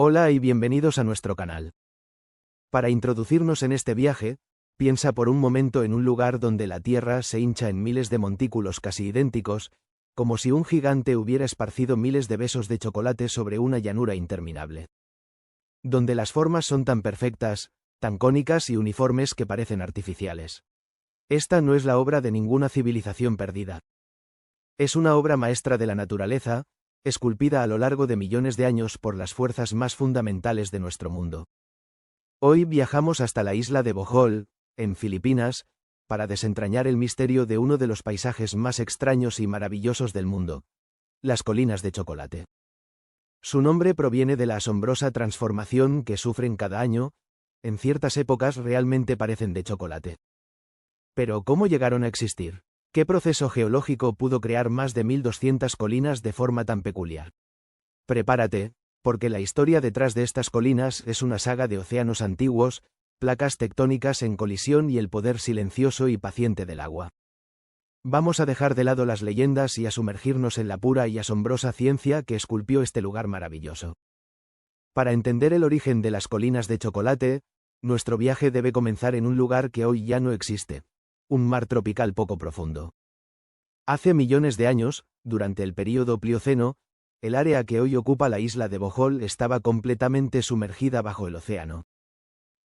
Hola y bienvenidos a nuestro canal. Para introducirnos en este viaje, piensa por un momento en un lugar donde la Tierra se hincha en miles de montículos casi idénticos, como si un gigante hubiera esparcido miles de besos de chocolate sobre una llanura interminable. Donde las formas son tan perfectas, tan cónicas y uniformes que parecen artificiales. Esta no es la obra de ninguna civilización perdida. Es una obra maestra de la naturaleza, esculpida a lo largo de millones de años por las fuerzas más fundamentales de nuestro mundo. Hoy viajamos hasta la isla de Bohol, en Filipinas, para desentrañar el misterio de uno de los paisajes más extraños y maravillosos del mundo, las colinas de chocolate. Su nombre proviene de la asombrosa transformación que sufren cada año, en ciertas épocas realmente parecen de chocolate. Pero ¿cómo llegaron a existir? ¿Qué proceso geológico pudo crear más de 1200 colinas de forma tan peculiar? Prepárate, porque la historia detrás de estas colinas es una saga de océanos antiguos, placas tectónicas en colisión y el poder silencioso y paciente del agua. Vamos a dejar de lado las leyendas y a sumergirnos en la pura y asombrosa ciencia que esculpió este lugar maravilloso. Para entender el origen de las colinas de chocolate, nuestro viaje debe comenzar en un lugar que hoy ya no existe. Un mar tropical poco profundo. Hace millones de años, durante el período Plioceno, el área que hoy ocupa la isla de Bohol estaba completamente sumergida bajo el océano.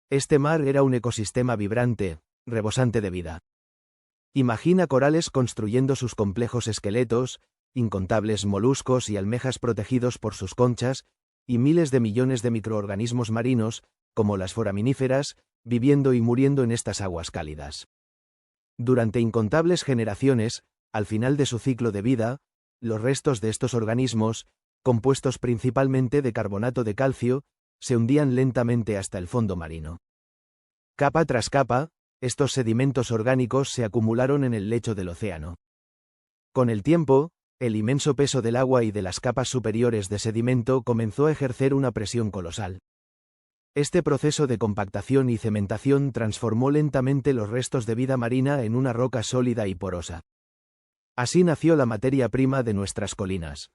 Este mar era un ecosistema vibrante, rebosante de vida. Imagina corales construyendo sus complejos esqueletos, incontables moluscos y almejas protegidos por sus conchas, y miles de millones de microorganismos marinos, como las foraminíferas, viviendo y muriendo en estas aguas cálidas. Durante incontables generaciones, al final de su ciclo de vida, los restos de estos organismos, compuestos principalmente de carbonato de calcio, se hundían lentamente hasta el fondo marino. Capa tras capa, estos sedimentos orgánicos se acumularon en el lecho del océano. Con el tiempo, el inmenso peso del agua y de las capas superiores de sedimento comenzó a ejercer una presión colosal. Este proceso de compactación y cementación transformó lentamente los restos de vida marina en una roca sólida y porosa. Así nació la materia prima de nuestras colinas.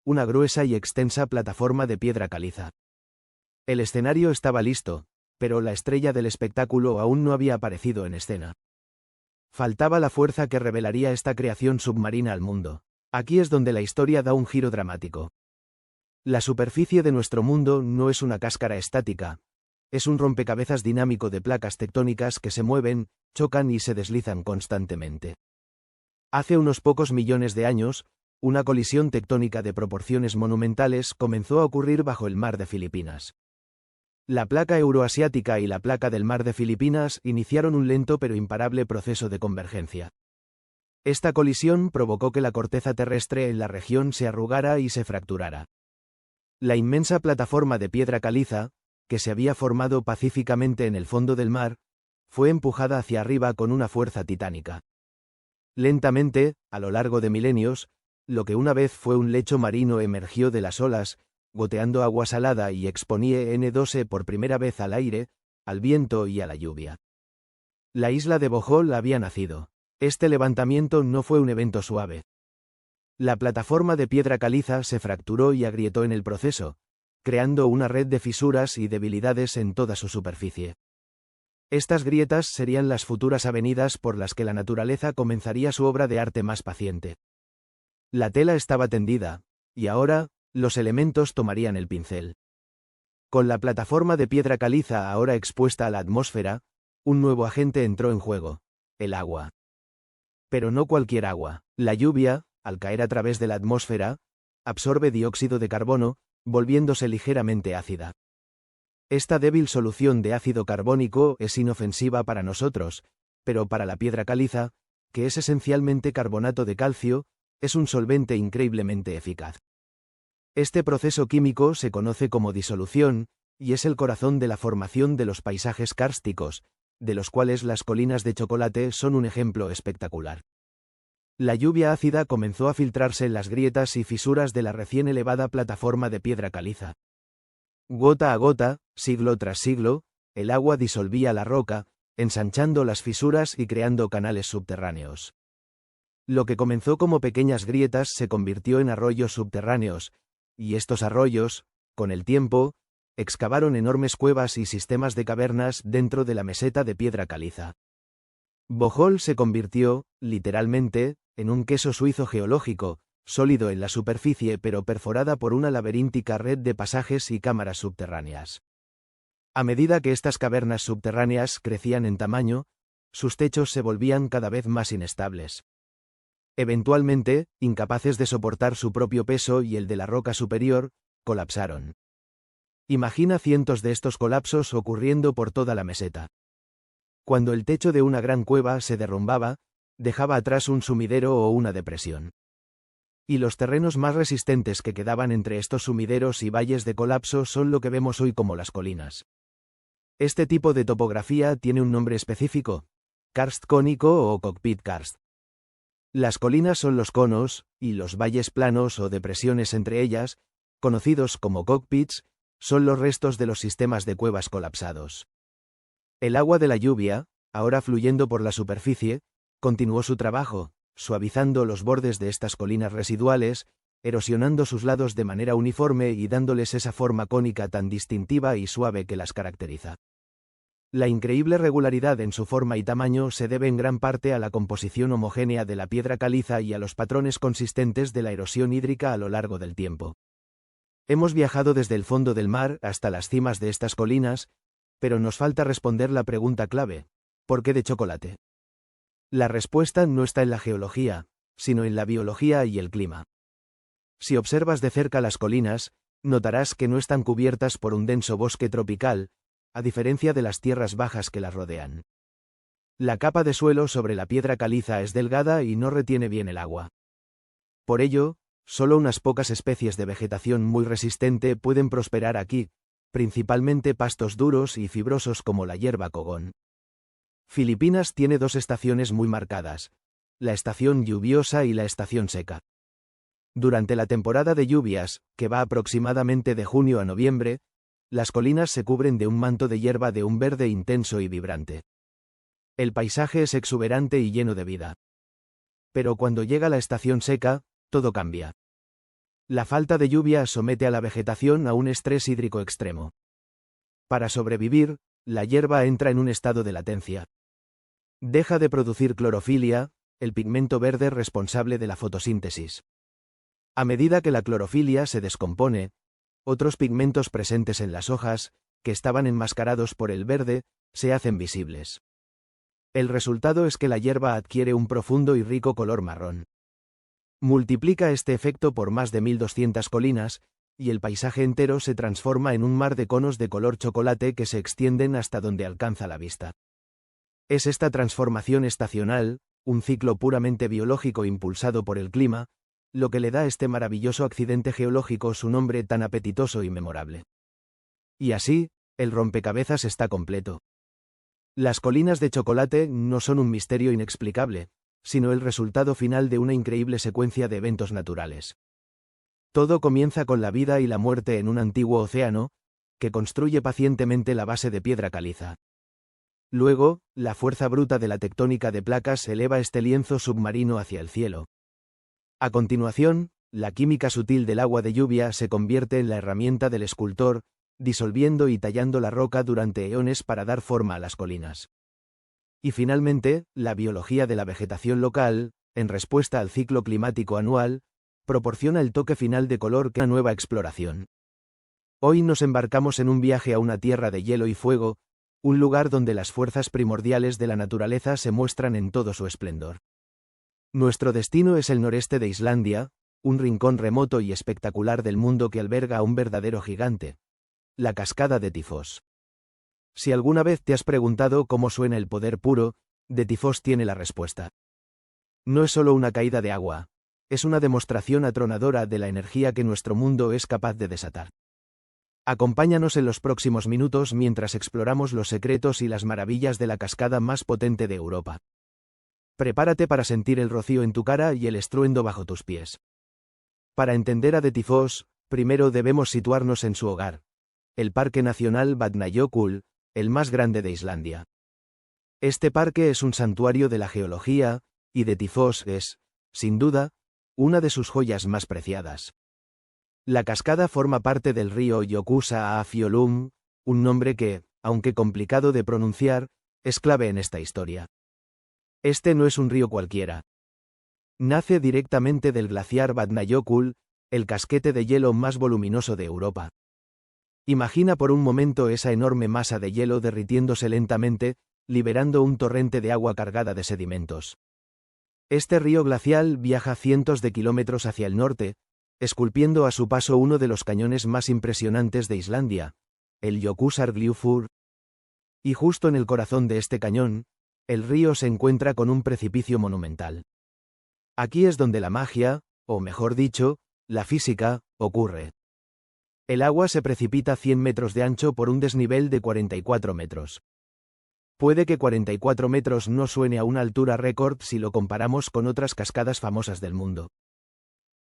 Una gruesa y extensa plataforma de piedra caliza. El escenario estaba listo, pero la estrella del espectáculo aún no había aparecido en escena. Faltaba la fuerza que revelaría esta creación submarina al mundo. Aquí es donde la historia da un giro dramático. La superficie de nuestro mundo no es una cáscara estática, es un rompecabezas dinámico de placas tectónicas que se mueven, chocan y se deslizan constantemente. Hace unos pocos millones de años, una colisión tectónica de proporciones monumentales comenzó a ocurrir bajo el mar de Filipinas. La placa euroasiática y la placa del mar de Filipinas iniciaron un lento pero imparable proceso de convergencia. Esta colisión provocó que la corteza terrestre en la región se arrugara y se fracturara. La inmensa plataforma de piedra caliza, que se había formado pacíficamente en el fondo del mar, fue empujada hacia arriba con una fuerza titánica. Lentamente, a lo largo de milenios, lo que una vez fue un lecho marino emergió de las olas, goteando agua salada y exponía N2 por primera vez al aire, al viento y a la lluvia. La isla de Bohol había nacido. Este levantamiento no fue un evento suave. La plataforma de piedra caliza se fracturó y agrietó en el proceso, creando una red de fisuras y debilidades en toda su superficie. Estas grietas serían las futuras avenidas por las que la naturaleza comenzaría su obra de arte más paciente. La tela estaba tendida, y ahora, los elementos tomarían el pincel. Con la plataforma de piedra caliza ahora expuesta a la atmósfera, un nuevo agente entró en juego: el agua. Pero no cualquier agua. La lluvia, al caer a través de la atmósfera, absorbe dióxido de carbono, volviéndose ligeramente ácida. Esta débil solución de ácido carbónico es inofensiva para nosotros, pero para la piedra caliza, que es esencialmente carbonato de calcio, es un solvente increíblemente eficaz. Este proceso químico se conoce como disolución, y es el corazón de la formación de los paisajes kársticos, de los cuales las colinas de chocolate son un ejemplo espectacular. La lluvia ácida comenzó a filtrarse en las grietas y fisuras de la recién elevada plataforma de piedra caliza. Gota a gota, siglo tras siglo, el agua disolvía la roca, ensanchando las fisuras y creando canales subterráneos. Lo que comenzó como pequeñas grietas se convirtió en arroyos subterráneos, y estos arroyos, con el tiempo, excavaron enormes cuevas y sistemas de cavernas dentro de la meseta de piedra caliza. Bohol se convirtió, literalmente, en un queso suizo geológico, sólido en la superficie pero perforada por una laberíntica red de pasajes y cámaras subterráneas. A medida que estas cavernas subterráneas crecían en tamaño, sus techos se volvían cada vez más inestables. Eventualmente, incapaces de soportar su propio peso y el de la roca superior, colapsaron. Imagina cientos de estos colapsos ocurriendo por toda la meseta. Cuando el techo de una gran cueva se derrumbaba, dejaba atrás un sumidero o una depresión. Y los terrenos más resistentes que quedaban entre estos sumideros y valles de colapso son lo que vemos hoy como las colinas. Este tipo de topografía tiene un nombre específico: karst cónico o cockpit karst. Las colinas son los conos, y los valles planos o depresiones entre ellas, conocidos como cockpits, son los restos de los sistemas de cuevas colapsados. El agua de la lluvia, ahora fluyendo por la superficie, continuó su trabajo, suavizando los bordes de estas colinas residuales, erosionando sus lados de manera uniforme y dándoles esa forma cónica tan distintiva y suave que las caracteriza. La increíble regularidad en su forma y tamaño se debe en gran parte a la composición homogénea de la piedra caliza y a los patrones consistentes de la erosión hídrica a lo largo del tiempo. Hemos viajado desde el fondo del mar hasta las cimas de estas colinas, pero nos falta responder la pregunta clave: ¿por qué de chocolate? La respuesta no está en la geología, sino en la biología y el clima. Si observas de cerca las colinas, notarás que no están cubiertas por un denso bosque tropical, a diferencia de las tierras bajas que las rodean. La capa de suelo sobre la piedra caliza es delgada y no retiene bien el agua. Por ello, solo unas pocas especies de vegetación muy resistente pueden prosperar aquí, principalmente pastos duros y fibrosos como la hierba cogón. Filipinas tiene dos estaciones muy marcadas: la estación lluviosa y la estación seca. Durante la temporada de lluvias, que va aproximadamente de junio a noviembre, las colinas se cubren de un manto de hierba de un verde intenso y vibrante. El paisaje es exuberante y lleno de vida. Pero cuando llega la estación seca, todo cambia. La falta de lluvia somete a la vegetación a un estrés hídrico extremo. Para sobrevivir, la hierba entra en un estado de latencia. Deja de producir clorofilia, el pigmento verde responsable de la fotosíntesis. A medida que la clorofilia se descompone, otros pigmentos presentes en las hojas, que estaban enmascarados por el verde, se hacen visibles. El resultado es que la hierba adquiere un profundo y rico color marrón. Multiplica este efecto por más de 1200 colinas, y el paisaje entero se transforma en un mar de conos de color chocolate que se extienden hasta donde alcanza la vista. Es esta transformación estacional, un ciclo puramente biológico impulsado por el clima, lo que le da a este maravilloso accidente geológico su nombre tan apetitoso y memorable. Y así, el rompecabezas está completo. Las colinas de chocolate no son un misterio inexplicable, sino el resultado final de una increíble secuencia de eventos naturales. Todo comienza con la vida y la muerte en un antiguo océano, que construye pacientemente la base de piedra caliza. Luego, la fuerza bruta de la tectónica de placas eleva este lienzo submarino hacia el cielo. A continuación, la química sutil del agua de lluvia se convierte en la herramienta del escultor, disolviendo y tallando la roca durante eones para dar forma a las colinas. Y finalmente, la biología de la vegetación local, en respuesta al ciclo climático anual, proporciona el toque final de color que una nueva exploración. Hoy nos embarcamos en un viaje a una tierra de hielo y fuego, un lugar donde las fuerzas primordiales de la naturaleza se muestran en todo su esplendor. Nuestro destino es el noreste de Islandia, un rincón remoto y espectacular del mundo que alberga a un verdadero gigante: la cascada de Tifos. Si alguna vez te has preguntado cómo suena el poder puro, de Tifos tiene la respuesta. No es solo una caída de agua, es una demostración atronadora de la energía que nuestro mundo es capaz de desatar. Acompáñanos en los próximos minutos mientras exploramos los secretos y las maravillas de la cascada más potente de Europa. Prepárate para sentir el rocío en tu cara y el estruendo bajo tus pies. Para entender a de Tifos, primero debemos situarnos en su hogar, el Parque Nacional Vatnajökull, el más grande de Islandia. Este parque es un santuario de la geología, y de Tifos es, sin duda, una de sus joyas más preciadas. La cascada forma parte del río Yokusa-Afiolum, un nombre que, aunque complicado de pronunciar, es clave en esta historia. Este no es un río cualquiera. Nace directamente del glaciar Vatnajökull, el casquete de hielo más voluminoso de Europa. Imagina por un momento esa enorme masa de hielo derritiéndose lentamente, liberando un torrente de agua cargada de sedimentos. Este río glacial viaja cientos de kilómetros hacia el norte, esculpiendo a su paso uno de los cañones más impresionantes de Islandia, el Jökulsárgljúfur. Y justo en el corazón de este cañón, el río se encuentra con un precipicio monumental. Aquí es donde la magia, o mejor dicho, la física, ocurre. El agua se precipita 100 metros de ancho por un desnivel de 44 metros. Puede que 44 metros no suene a una altura récord si lo comparamos con otras cascadas famosas del mundo.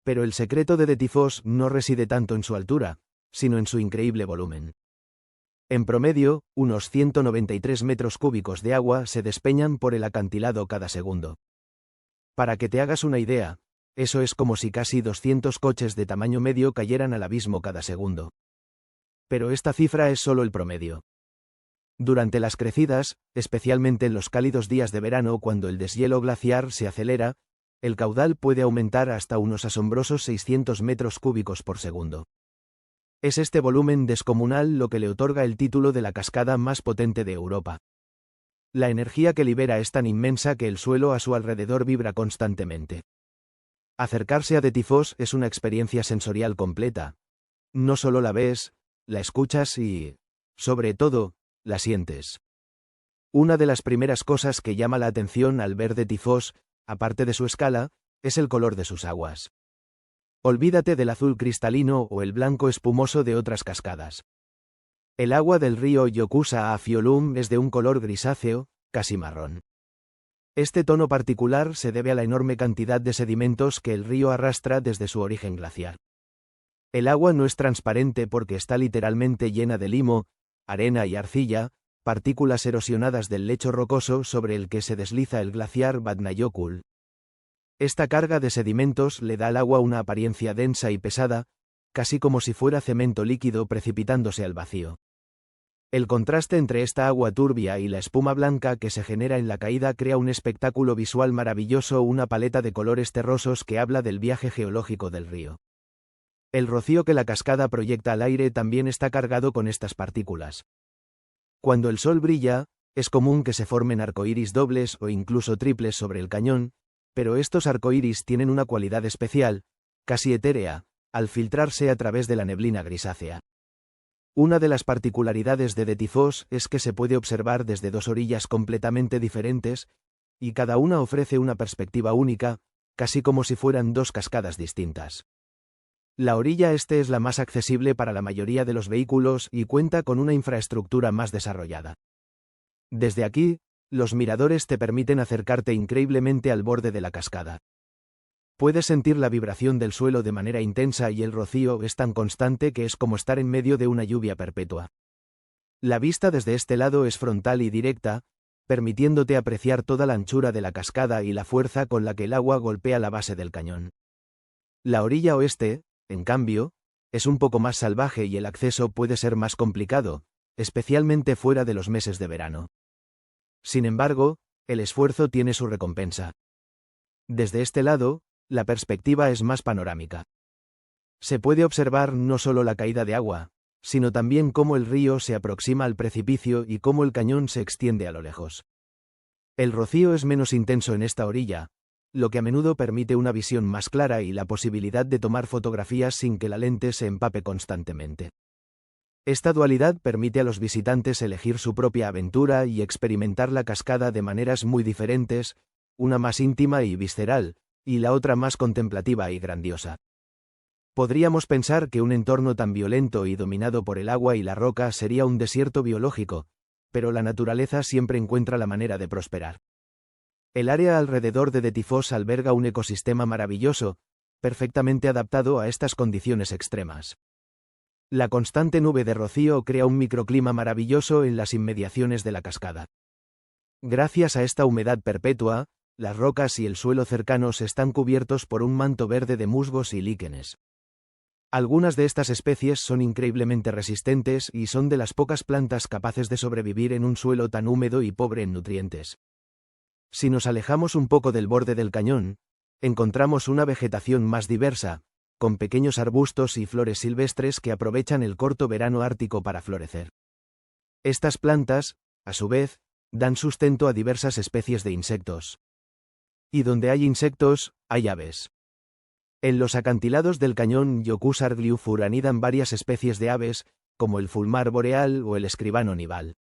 Pero el secreto de Dettifoss no reside tanto en su altura, sino en su increíble volumen. En promedio, unos 193 metros cúbicos de agua se despeñan por el acantilado cada segundo. Para que te hagas una idea, eso es como si casi 200 coches de tamaño medio cayeran al abismo cada segundo. Pero esta cifra es solo el promedio. Durante las crecidas, especialmente en los cálidos días de verano cuando el deshielo glaciar se acelera, el caudal puede aumentar hasta unos asombrosos 600 metros cúbicos por segundo. Es este volumen descomunal lo que le otorga el título de la cascada más potente de Europa. La energía que libera es tan inmensa que el suelo a su alrededor vibra constantemente. Acercarse a Dettifoss es una experiencia sensorial completa. No solo la ves, la escuchas y, sobre todo, la sientes. Una de las primeras cosas que llama la atención al ver Dettifoss, aparte de su escala, es el color de sus aguas. Olvídate del azul cristalino o el blanco espumoso de otras cascadas. El agua del río Yokusa-Afiolum es de un color grisáceo, casi marrón. Este tono particular se debe a la enorme cantidad de sedimentos que el río arrastra desde su origen glaciar. El agua no es transparente porque está literalmente llena de limo, arena y arcilla, partículas erosionadas del lecho rocoso sobre el que se desliza el glaciar Vatnajökull. Esta carga de sedimentos le da al agua una apariencia densa y pesada, casi como si fuera cemento líquido precipitándose al vacío. El contraste entre esta agua turbia y la espuma blanca que se genera en la caída crea un espectáculo visual maravilloso, una paleta de colores terrosos que habla del viaje geológico del río. El rocío que la cascada proyecta al aire también está cargado con estas partículas. Cuando el sol brilla, es común que se formen arcoíris dobles o incluso triples sobre el cañón, pero estos arcoíris tienen una cualidad especial, casi etérea, al filtrarse a través de la neblina grisácea. Una de las particularidades de Dettifoss es que se puede observar desde dos orillas completamente diferentes, y cada una ofrece una perspectiva única, casi como si fueran dos cascadas distintas. La orilla este es la más accesible para la mayoría de los vehículos y cuenta con una infraestructura más desarrollada. Desde aquí, los miradores te permiten acercarte increíblemente al borde de la cascada. Puedes sentir la vibración del suelo de manera intensa y el rocío es tan constante que es como estar en medio de una lluvia perpetua. La vista desde este lado es frontal y directa, permitiéndote apreciar toda la anchura de la cascada y la fuerza con la que el agua golpea la base del cañón. La orilla oeste, en cambio, es un poco más salvaje y el acceso puede ser más complicado, especialmente fuera de los meses de verano. Sin embargo, el esfuerzo tiene su recompensa. Desde este lado, la perspectiva es más panorámica. Se puede observar no solo la caída de agua, sino también cómo el río se aproxima al precipicio y cómo el cañón se extiende a lo lejos. El rocío es menos intenso en esta orilla, lo que a menudo permite una visión más clara y la posibilidad de tomar fotografías sin que la lente se empape constantemente. Esta dualidad permite a los visitantes elegir su propia aventura y experimentar la cascada de maneras muy diferentes, una más íntima y visceral, y la otra más contemplativa y grandiosa. Podríamos pensar que un entorno tan violento y dominado por el agua y la roca sería un desierto biológico, pero la naturaleza siempre encuentra la manera de prosperar. El área alrededor de Dettifoss alberga un ecosistema maravilloso, perfectamente adaptado a estas condiciones extremas. La constante nube de rocío crea un microclima maravilloso en las inmediaciones de la cascada. Gracias a esta humedad perpetua, las rocas y el suelo cercanos están cubiertos por un manto verde de musgos y líquenes. Algunas de estas especies son increíblemente resistentes y son de las pocas plantas capaces de sobrevivir en un suelo tan húmedo y pobre en nutrientes. Si nos alejamos un poco del borde del cañón, encontramos una vegetación más diversa, con pequeños arbustos y flores silvestres que aprovechan el corto verano ártico para florecer. Estas plantas, a su vez, dan sustento a diversas especies de insectos. Y donde hay insectos, hay aves. En los acantilados del cañón Yokusargliufur anidan varias especies de aves, como el fulmar boreal o el escribano nival.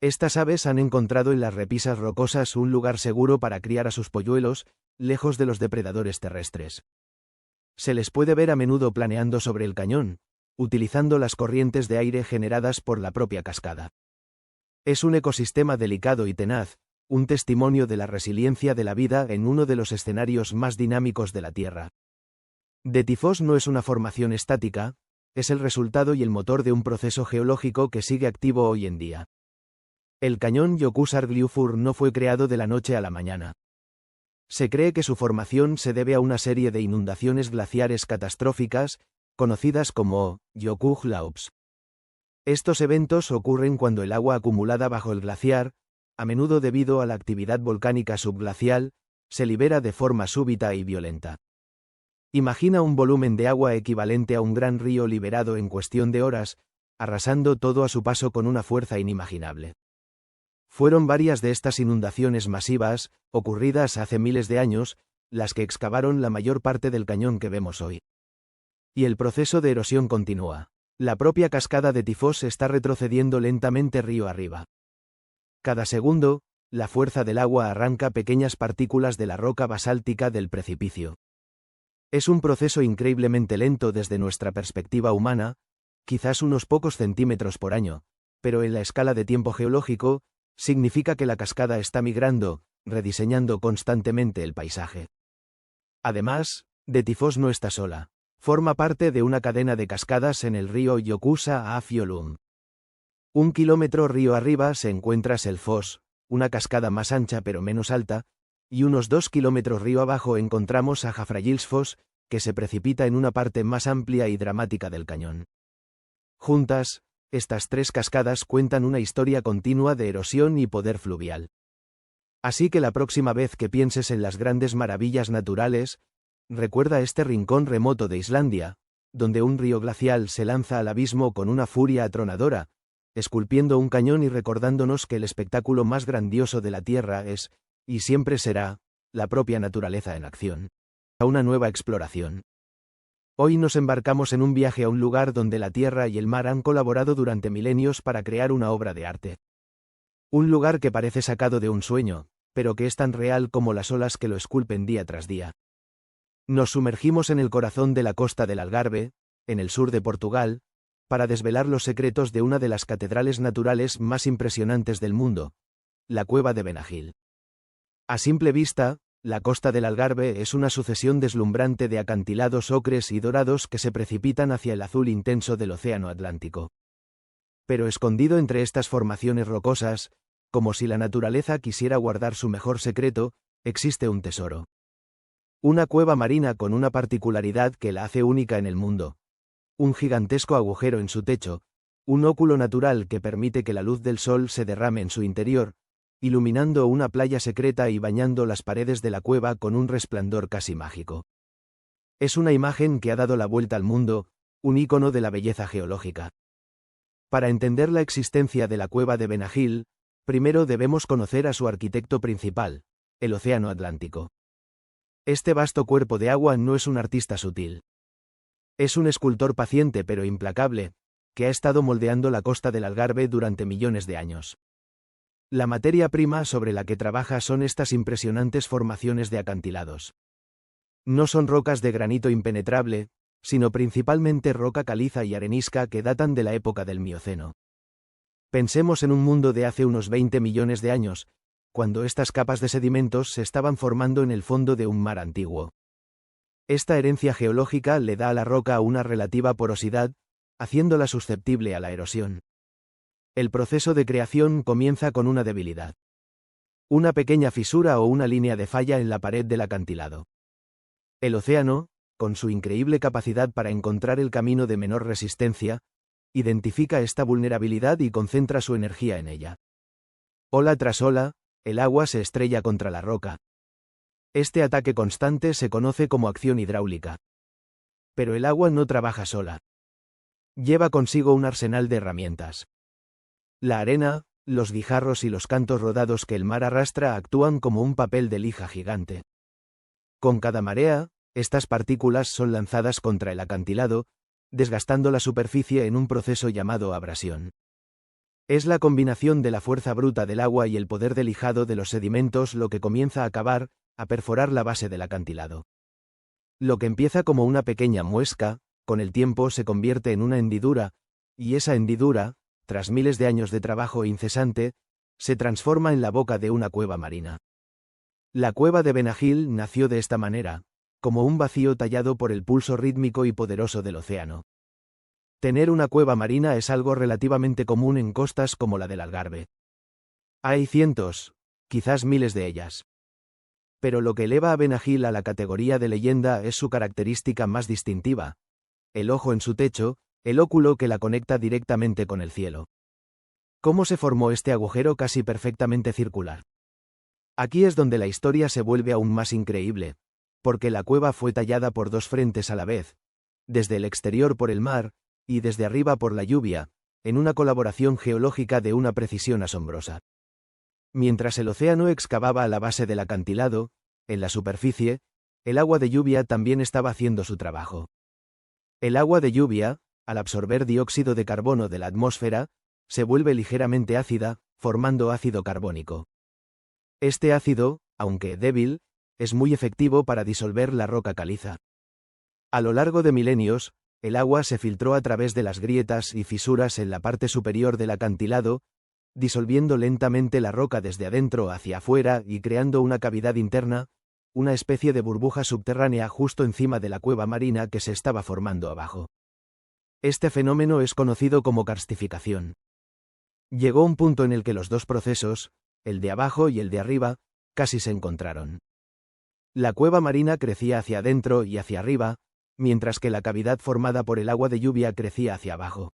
Estas aves han encontrado en las repisas rocosas un lugar seguro para criar a sus polluelos, lejos de los depredadores terrestres. Se les puede ver a menudo planeando sobre el cañón, utilizando las corrientes de aire generadas por la propia cascada. Es un ecosistema delicado y tenaz, un testimonio de la resiliencia de la vida en uno de los escenarios más dinámicos de la Tierra. Detifos no es una formación estática, es el resultado y el motor de un proceso geológico que sigue activo hoy en día. El cañón Yokusargliufur no fue creado de la noche a la mañana. Se cree que su formación se debe a una serie de inundaciones glaciares catastróficas, conocidas como Yokuglaops. Estos eventos ocurren cuando el agua acumulada bajo el glaciar, a menudo debido a la actividad volcánica subglacial, se libera de forma súbita y violenta. Imagina un volumen de agua equivalente a un gran río liberado en cuestión de horas, arrasando todo a su paso con una fuerza inimaginable. Fueron varias de estas inundaciones masivas, ocurridas hace miles de años, las que excavaron la mayor parte del cañón que vemos hoy. Y el proceso de erosión continúa. La propia cascada de Tifos está retrocediendo lentamente río arriba. Cada segundo, la fuerza del agua arranca pequeñas partículas de la roca basáltica del precipicio. Es un proceso increíblemente lento desde nuestra perspectiva humana, quizás unos pocos centímetros por año, pero en la escala de tiempo geológico, significa que la cascada está migrando, rediseñando constantemente el paisaje. Además, Detifos no está sola. Forma parte de una cadena de cascadas en el río Yokusa a Fiolum. 1 kilómetro río arriba se encuentra Selfos, una cascada más ancha pero menos alta, y unos 2 kilómetros río abajo encontramos a Hafragilsfoss, que se precipita en una parte más amplia y dramática del cañón. Juntas, estas tres cascadas cuentan una historia continua de erosión y poder fluvial. Así que la próxima vez que pienses en las grandes maravillas naturales, recuerda este rincón remoto de Islandia, donde un río glacial se lanza al abismo con una furia atronadora, esculpiendo un cañón y recordándonos que el espectáculo más grandioso de la Tierra es, y siempre será, la propia naturaleza en acción. A una nueva exploración. Hoy nos embarcamos en un viaje a un lugar donde la tierra y el mar han colaborado durante milenios para crear una obra de arte. Un lugar que parece sacado de un sueño, pero que es tan real como las olas que lo esculpen día tras día. Nos sumergimos en el corazón de la costa del Algarve, en el sur de Portugal, para desvelar los secretos de una de las catedrales naturales más impresionantes del mundo, la cueva de Benagil. A simple vista, la costa del Algarve es una sucesión deslumbrante de acantilados ocres y dorados que se precipitan hacia el azul intenso del océano Atlántico. Pero escondido entre estas formaciones rocosas, como si la naturaleza quisiera guardar su mejor secreto, existe un tesoro. Una cueva marina con una particularidad que la hace única en el mundo. Un gigantesco agujero en su techo, un óculo natural que permite que la luz del sol se derrame en su interior, iluminando una playa secreta y bañando las paredes de la cueva con un resplandor casi mágico. Es una imagen que ha dado la vuelta al mundo, un ícono de la belleza geológica. Para entender la existencia de la cueva de Benagil, primero debemos conocer a su arquitecto principal, el Océano Atlántico. Este vasto cuerpo de agua no es un artista sutil. Es un escultor paciente pero implacable, que ha estado moldeando la costa del Algarve durante millones de años. La materia prima sobre la que trabaja son estas impresionantes formaciones de acantilados. No son rocas de granito impenetrable, sino principalmente roca caliza y arenisca que datan de la época del Mioceno. Pensemos en un mundo de hace unos 20 millones de años, cuando estas capas de sedimentos se estaban formando en el fondo de un mar antiguo. Esta herencia geológica le da a la roca una relativa porosidad, haciéndola susceptible a la erosión. El proceso de creación comienza con una debilidad. Una pequeña fisura o una línea de falla en la pared del acantilado. El océano, con su increíble capacidad para encontrar el camino de menor resistencia, identifica esta vulnerabilidad y concentra su energía en ella. Ola tras ola, el agua se estrella contra la roca. Este ataque constante se conoce como acción hidráulica. Pero el agua no trabaja sola. Lleva consigo un arsenal de herramientas. La arena, los guijarros y los cantos rodados que el mar arrastra actúan como un papel de lija gigante. Con cada marea, estas partículas son lanzadas contra el acantilado, desgastando la superficie en un proceso llamado abrasión. Es la combinación de la fuerza bruta del agua y el poder de lijado de los sedimentos lo que comienza a perforar la base del acantilado. Lo que empieza como una pequeña muesca, con el tiempo se convierte en una hendidura, y esa hendidura, tras miles de años de trabajo incesante, se transforma en la boca de una cueva marina. La cueva de Benagil nació de esta manera, como un vacío tallado por el pulso rítmico y poderoso del océano. Tener una cueva marina es algo relativamente común en costas como la del Algarve. Hay cientos, quizás miles de ellas. Pero lo que eleva a Benagil a la categoría de leyenda es su característica más distintiva: el ojo en su techo, el óculo que la conecta directamente con el cielo. ¿Cómo se formó este agujero casi perfectamente circular? Aquí es donde la historia se vuelve aún más increíble, porque la cueva fue tallada por dos frentes a la vez, desde el exterior por el mar, y desde arriba por la lluvia, en una colaboración geológica de una precisión asombrosa. Mientras el océano excavaba a la base del acantilado, en la superficie, el agua de lluvia también estaba haciendo su trabajo. El agua de lluvia, al absorber dióxido de carbono de la atmósfera, se vuelve ligeramente ácida, formando ácido carbónico. Este ácido, aunque débil, es muy efectivo para disolver la roca caliza. A lo largo de milenios, el agua se filtró a través de las grietas y fisuras en la parte superior del acantilado, disolviendo lentamente la roca desde adentro hacia afuera y creando una cavidad interna, una especie de burbuja subterránea justo encima de la cueva marina que se estaba formando abajo. Este fenómeno es conocido como karstificación. Llegó un punto en el que los dos procesos, el de abajo y el de arriba, casi se encontraron. La cueva marina crecía hacia adentro y hacia arriba, mientras que la cavidad formada por el agua de lluvia crecía hacia abajo.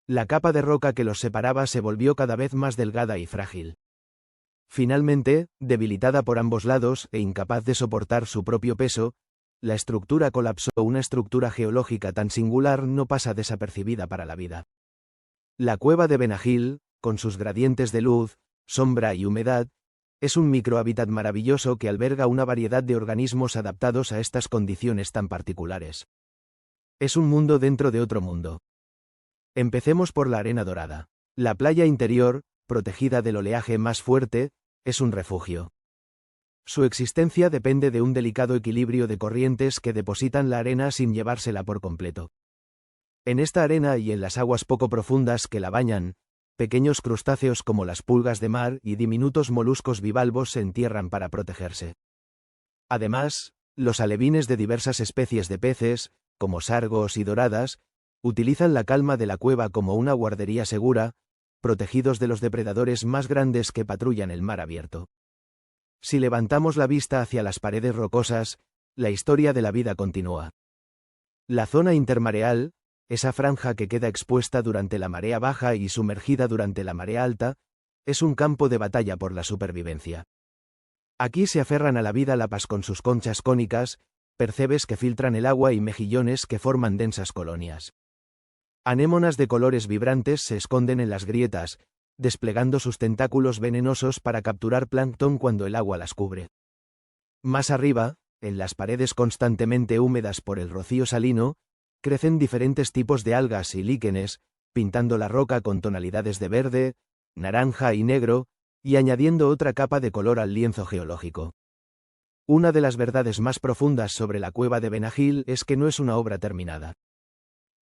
La capa de roca que los separaba se volvió cada vez más delgada y frágil. Finalmente, debilitada por ambos lados e incapaz de soportar su propio peso, la estructura colapsó. Una estructura geológica tan singular no pasa desapercibida para la vida. La cueva de Benagil, con sus gradientes de luz, sombra y humedad, es un microhábitat maravilloso que alberga una variedad de organismos adaptados a estas condiciones tan particulares. Es un mundo dentro de otro mundo. Empecemos por la arena dorada. La playa interior, protegida del oleaje más fuerte, es un refugio. Su existencia depende de un delicado equilibrio de corrientes que depositan la arena sin llevársela por completo. En esta arena y en las aguas poco profundas que la bañan, pequeños crustáceos como las pulgas de mar y diminutos moluscos bivalvos se entierran para protegerse. Además, los alevines de diversas especies de peces, como sargos y doradas, utilizan la calma de la cueva como una guardería segura, protegidos de los depredadores más grandes que patrullan el mar abierto. Si levantamos la vista hacia las paredes rocosas, la historia de la vida continúa. La zona intermareal, esa franja que queda expuesta durante la marea baja y sumergida durante la marea alta, es un campo de batalla por la supervivencia. Aquí se aferran a la vida lapas con sus conchas cónicas, percebes que filtran el agua y mejillones que forman densas colonias. Anémonas de colores vibrantes se esconden en las grietas, desplegando sus tentáculos venenosos para capturar plancton cuando el agua las cubre. Más arriba, en las paredes constantemente húmedas por el rocío salino, crecen diferentes tipos de algas y líquenes, pintando la roca con tonalidades de verde, naranja y negro, y añadiendo otra capa de color al lienzo geológico. Una de las verdades más profundas sobre la cueva de Benagil es que no es una obra terminada.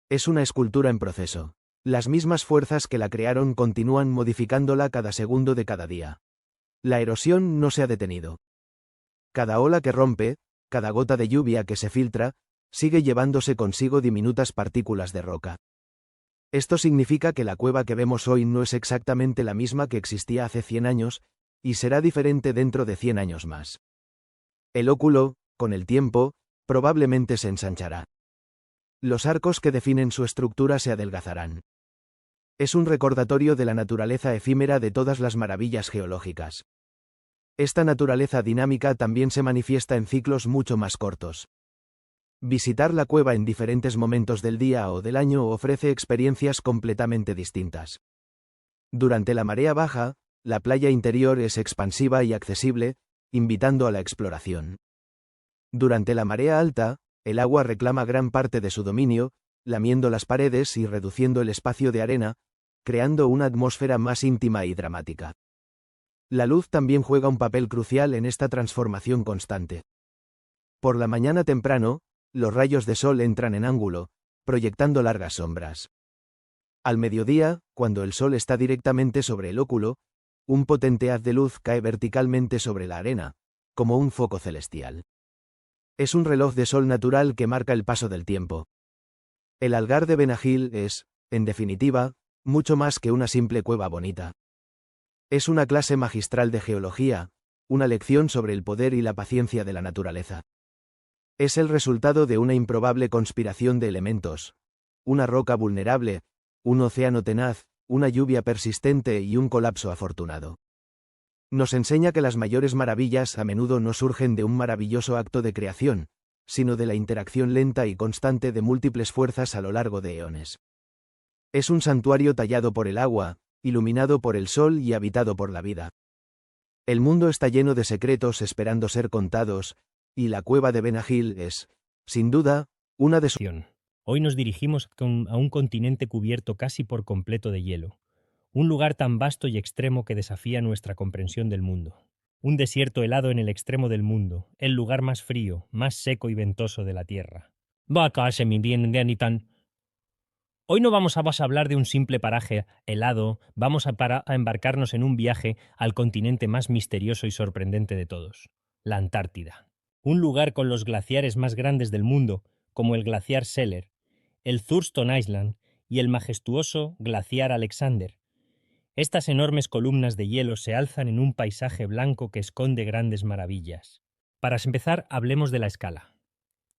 Es una escultura en proceso. Las mismas fuerzas que la crearon continúan modificándola cada segundo de cada día. La erosión no se ha detenido. Cada ola que rompe, cada gota de lluvia que se filtra, sigue llevándose consigo diminutas partículas de roca. Esto significa que la cueva que vemos hoy no es exactamente la misma que existía hace 100 años, y será diferente dentro de 100 años más. El óculo, con el tiempo, probablemente se ensanchará. Los arcos que definen su estructura se adelgazarán. Es un recordatorio de la naturaleza efímera de todas las maravillas geológicas. Esta naturaleza dinámica también se manifiesta en ciclos mucho más cortos. Visitar la cueva en diferentes momentos del día o del año ofrece experiencias completamente distintas. Durante la marea baja, la playa interior es expansiva y accesible, invitando a la exploración. Durante la marea alta, el agua reclama gran parte de su dominio, lamiendo las paredes y reduciendo el espacio de arena, creando una atmósfera más íntima y dramática. La luz también juega un papel crucial en esta transformación constante. Por la mañana temprano, los rayos de sol entran en ángulo, proyectando largas sombras. Al mediodía, cuando el sol está directamente sobre el óculo, un potente haz de luz cae verticalmente sobre la arena, como un foco celestial. Es un reloj de sol natural que marca el paso del tiempo. El Algar de Benagil es, en definitiva, mucho más que una simple cueva bonita. Es una clase magistral de geología, una lección sobre el poder y la paciencia de la naturaleza. Es el resultado de una improbable conspiración de elementos, una roca vulnerable, un océano tenaz, una lluvia persistente y un colapso afortunado. Nos enseña que las mayores maravillas a menudo no surgen de un maravilloso acto de creación, sino de la interacción lenta y constante de múltiples fuerzas a lo largo de eones. Es un santuario tallado por el agua, iluminado por el sol y habitado por la vida. El mundo está lleno de secretos esperando ser contados, y la cueva de Benagil es, sin duda, una de sus... Hoy nos dirigimos a un continente cubierto casi por completo de hielo, un lugar tan vasto y extremo que desafía nuestra comprensión del mundo. Un desierto helado en el extremo del mundo, el lugar más frío, más seco y ventoso de la Tierra. Hoy no vamos a hablar de un simple paraje helado, vamos a embarcarnos en un viaje al continente más misterioso y sorprendente de todos, la Antártida. Un lugar con los glaciares más grandes del mundo, como el glaciar Seller, el Thurston Island y el majestuoso glaciar Alexander. Estas enormes columnas de hielo se alzan en un paisaje blanco que esconde grandes maravillas. Para empezar, hablemos de la escala.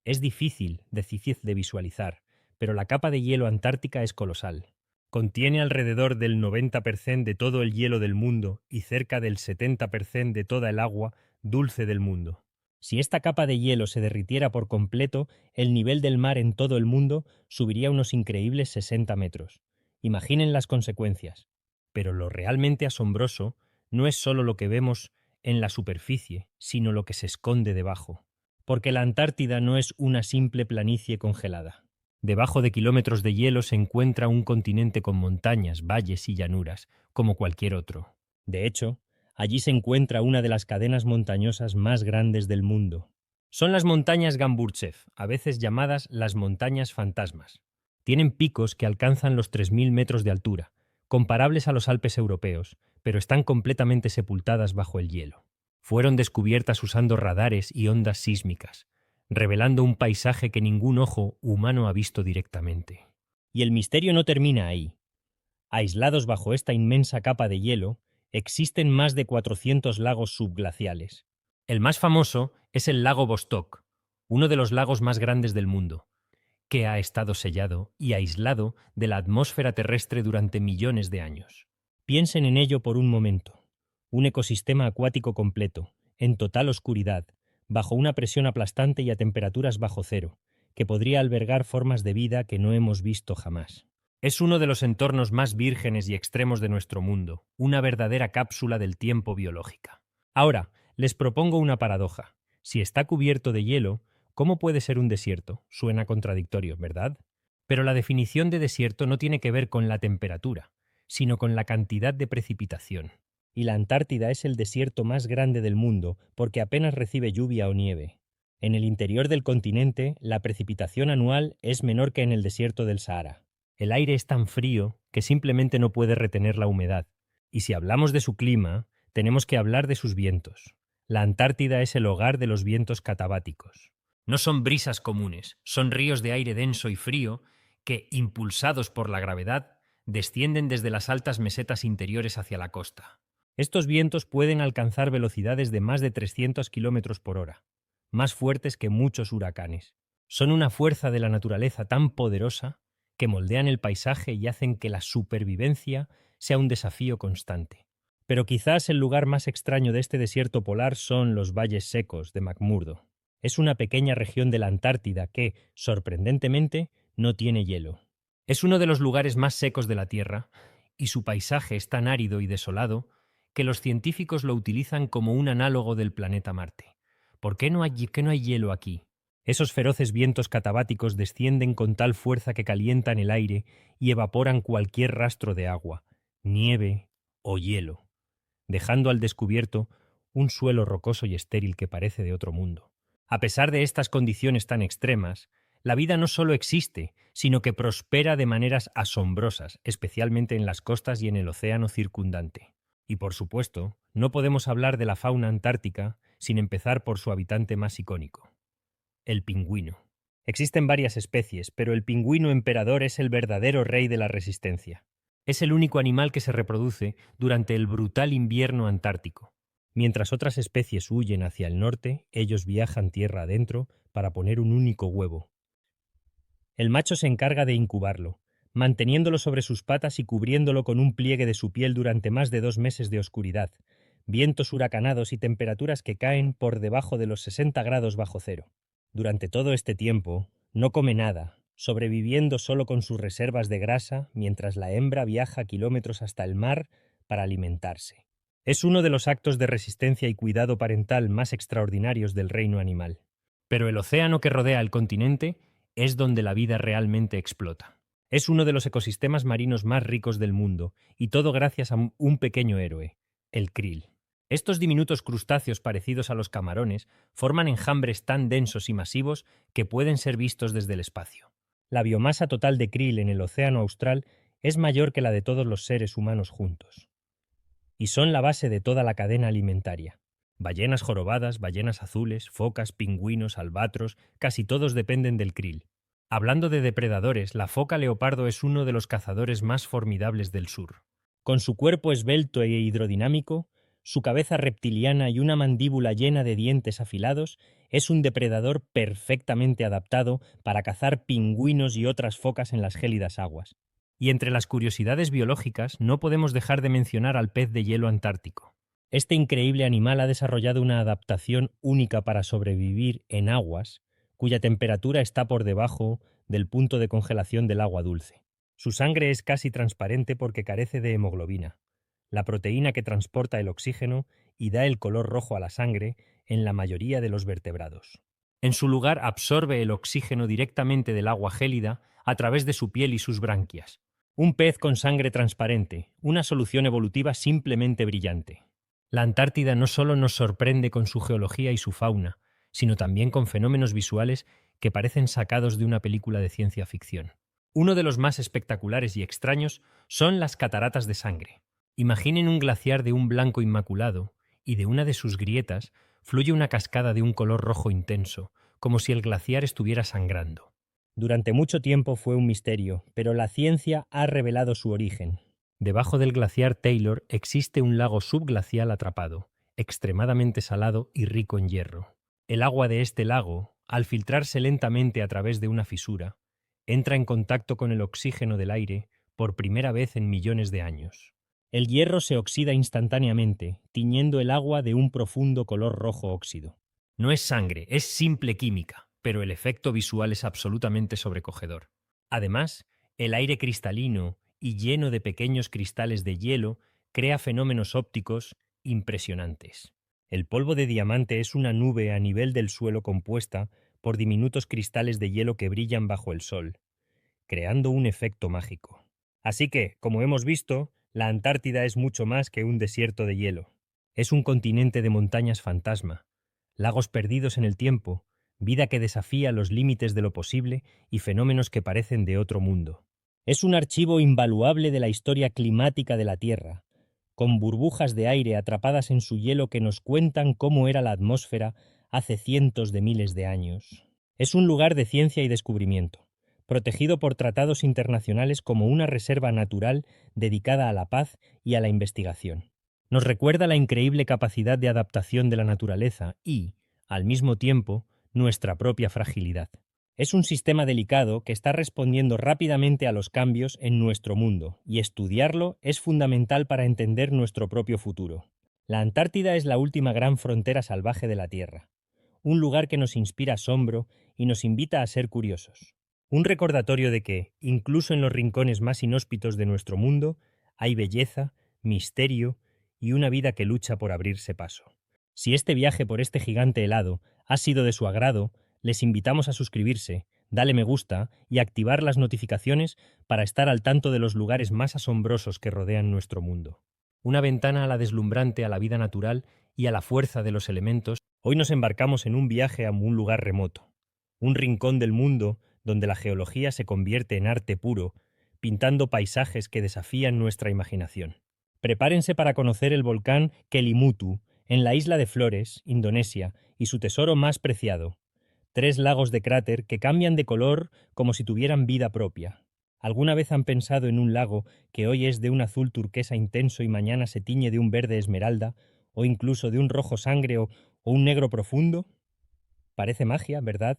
Es difícil de visualizar, pero la capa de hielo antártica es colosal. Contiene alrededor del 90% de todo el hielo del mundo y cerca del 70% de toda el agua dulce del mundo. Si esta capa de hielo se derritiera por completo, el nivel del mar en todo el mundo subiría unos increíbles 60 metros. Imaginen las consecuencias. Pero lo realmente asombroso no es solo lo que vemos en la superficie, sino lo que se esconde debajo. Porque la Antártida no es una simple planicie congelada. Debajo de kilómetros de hielo se encuentra un continente con montañas, valles y llanuras, como cualquier otro. De hecho, allí se encuentra una de las cadenas montañosas más grandes del mundo. Son las montañas Gamburtsev, a veces llamadas las montañas fantasmas. Tienen picos que alcanzan los 3.000 metros de altura, comparables a los Alpes europeos, pero están completamente sepultadas bajo el hielo. Fueron descubiertas usando radares y ondas sísmicas, revelando un paisaje que ningún ojo humano ha visto directamente. Y el misterio no termina ahí. Aislados bajo esta inmensa capa de hielo, existen más de 400 lagos subglaciales. El más famoso es el lago Vostok, uno de los lagos más grandes del mundo, que ha estado sellado y aislado de la atmósfera terrestre durante millones de años. Piensen en ello por un momento. Un ecosistema acuático completo, en total oscuridad, bajo una presión aplastante y a temperaturas bajo cero, que podría albergar formas de vida que no hemos visto jamás. Es uno de los entornos más vírgenes y extremos de nuestro mundo, una verdadera cápsula del tiempo biológica. Ahora, les propongo una paradoja. Si está cubierto de hielo, ¿cómo puede ser un desierto? Suena contradictorio, ¿verdad? Pero la definición de desierto no tiene que ver con la temperatura, sino con la cantidad de precipitación. Y la Antártida es el desierto más grande del mundo porque apenas recibe lluvia o nieve. En el interior del continente, la precipitación anual es menor que en el desierto del Sahara. El aire es tan frío que simplemente no puede retener la humedad. Y si hablamos de su clima, tenemos que hablar de sus vientos. La Antártida es el hogar de los vientos catabáticos. No son brisas comunes, son ríos de aire denso y frío que, impulsados por la gravedad, descienden desde las altas mesetas interiores hacia la costa. Estos vientos pueden alcanzar velocidades de más de 300 km por hora. más fuertes que muchos huracanes. Son una fuerza de la naturaleza tan poderosa que moldean el paisaje y hacen que la supervivencia sea un desafío constante. Pero quizás el lugar más extraño de este desierto polar son los valles secos de McMurdo. Es una pequeña región de la Antártida que, sorprendentemente, no tiene hielo. Es uno de los lugares más secos de la Tierra, y su paisaje es tan árido y desolado que los científicos lo utilizan como un análogo del planeta Marte. ¿Por qué no hay hielo aquí? Esos feroces vientos catabáticos descienden con tal fuerza que calientan el aire y evaporan cualquier rastro de agua, nieve o hielo, dejando al descubierto un suelo rocoso y estéril que parece de otro mundo. A pesar de estas condiciones tan extremas, la vida no solo existe, sino que prospera de maneras asombrosas, especialmente en las costas y en el océano circundante. Y por supuesto, no podemos hablar de la fauna antártica sin empezar por su habitante más icónico, el pingüino. Existen varias especies, pero el pingüino emperador es el verdadero rey de la resistencia. Es el único animal que se reproduce durante el brutal invierno antártico. Mientras otras especies huyen hacia el norte, ellos viajan tierra adentro para poner un único huevo. El macho se encarga de incubarlo, manteniéndolo sobre sus patas y cubriéndolo con un pliegue de su piel durante más de 2 meses de oscuridad, vientos huracanados y temperaturas que caen por debajo de los 60 grados bajo cero. Durante todo este tiempo, no come nada, sobreviviendo solo con sus reservas de grasa mientras la hembra viaja kilómetros hasta el mar para alimentarse. Es uno de los actos de resistencia y cuidado parental más extraordinarios del reino animal. Pero el océano que rodea el continente es donde la vida realmente explota. Es uno de los ecosistemas marinos más ricos del mundo, y todo gracias a un pequeño héroe, el krill. Estos diminutos crustáceos parecidos a los camarones forman enjambres tan densos y masivos que pueden ser vistos desde el espacio. La biomasa total de krill en el océano austral es mayor que la de todos los seres humanos juntos. Y son la base de toda la cadena alimentaria. Ballenas jorobadas, ballenas azules, focas, pingüinos, albatros, casi todos dependen del krill. Hablando de depredadores, la foca leopardo es uno de los cazadores más formidables del sur. Con su cuerpo esbelto e hidrodinámico, su cabeza reptiliana y una mandíbula llena de dientes afilados, es un depredador perfectamente adaptado para cazar pingüinos y otras focas en las gélidas aguas. Y entre las curiosidades biológicas no podemos dejar de mencionar al pez de hielo antártico. Este increíble animal ha desarrollado una adaptación única para sobrevivir en aguas cuya temperatura está por debajo del punto de congelación del agua dulce. Su sangre es casi transparente porque carece de hemoglobina, la proteína que transporta el oxígeno y da el color rojo a la sangre en la mayoría de los vertebrados. En su lugar absorbe el oxígeno directamente del agua gélida a través de su piel y sus branquias. Un pez con sangre transparente, una solución evolutiva simplemente brillante. La Antártida no solo nos sorprende con su geología y su fauna, sino también con fenómenos visuales que parecen sacados de una película de ciencia ficción. Uno de los más espectaculares y extraños son las cataratas de sangre. Imaginen un glaciar de un blanco inmaculado, y de una de sus grietas fluye una cascada de un color rojo intenso, como si el glaciar estuviera sangrando. Durante mucho tiempo fue un misterio, pero la ciencia ha revelado su origen. Debajo del glaciar Taylor existe un lago subglacial atrapado, extremadamente salado y rico en hierro. El agua de este lago, al filtrarse lentamente a través de una fisura, entra en contacto con el oxígeno del aire por primera vez en millones de años. El hierro se oxida instantáneamente, tiñendo el agua de un profundo color rojo óxido. No es sangre, es simple química, pero el efecto visual es absolutamente sobrecogedor. Además, el aire cristalino y lleno de pequeños cristales de hielo crea fenómenos ópticos impresionantes. El polvo de diamante es una nube a nivel del suelo compuesta por diminutos cristales de hielo que brillan bajo el sol, creando un efecto mágico. Así que, como hemos visto, la Antártida es mucho más que un desierto de hielo. Es un continente de montañas fantasma, lagos perdidos en el tiempo, vida que desafía los límites de lo posible y fenómenos que parecen de otro mundo. Es un archivo invaluable de la historia climática de la Tierra, con burbujas de aire atrapadas en su hielo que nos cuentan cómo era la atmósfera hace cientos de miles de años. Es un lugar de ciencia y descubrimiento, protegido por tratados internacionales como una reserva natural dedicada a la paz y a la investigación. Nos recuerda la increíble capacidad de adaptación de la naturaleza y, al mismo tiempo, nuestra propia fragilidad. Es un sistema delicado que está respondiendo rápidamente a los cambios en nuestro mundo, y estudiarlo es fundamental para entender nuestro propio futuro. La Antártida es la última gran frontera salvaje de la Tierra, un lugar que nos inspira asombro y nos invita a ser curiosos. Un recordatorio de que, incluso en los rincones más inhóspitos de nuestro mundo, hay belleza, misterio y una vida que lucha por abrirse paso. Si este viaje por este gigante helado ha sido de su agrado, les invitamos a suscribirse, darle me gusta y activar las notificaciones para estar al tanto de los lugares más asombrosos que rodean nuestro mundo. Una ventana a la deslumbrante a la vida natural y a la fuerza de los elementos. Hoy nos embarcamos en un viaje a un lugar remoto, un rincón del mundo donde la geología se convierte en arte puro, pintando paisajes que desafían nuestra imaginación. Prepárense para conocer el volcán Kelimutu, en la isla de Flores, Indonesia, y su tesoro más preciado, 3 lagos de cráter que cambian de color como si tuvieran vida propia. ¿Alguna vez han pensado en un lago que hoy es de un azul turquesa intenso y mañana se tiñe de un verde esmeralda, o incluso de un rojo sangre o un negro profundo? Parece magia, ¿verdad?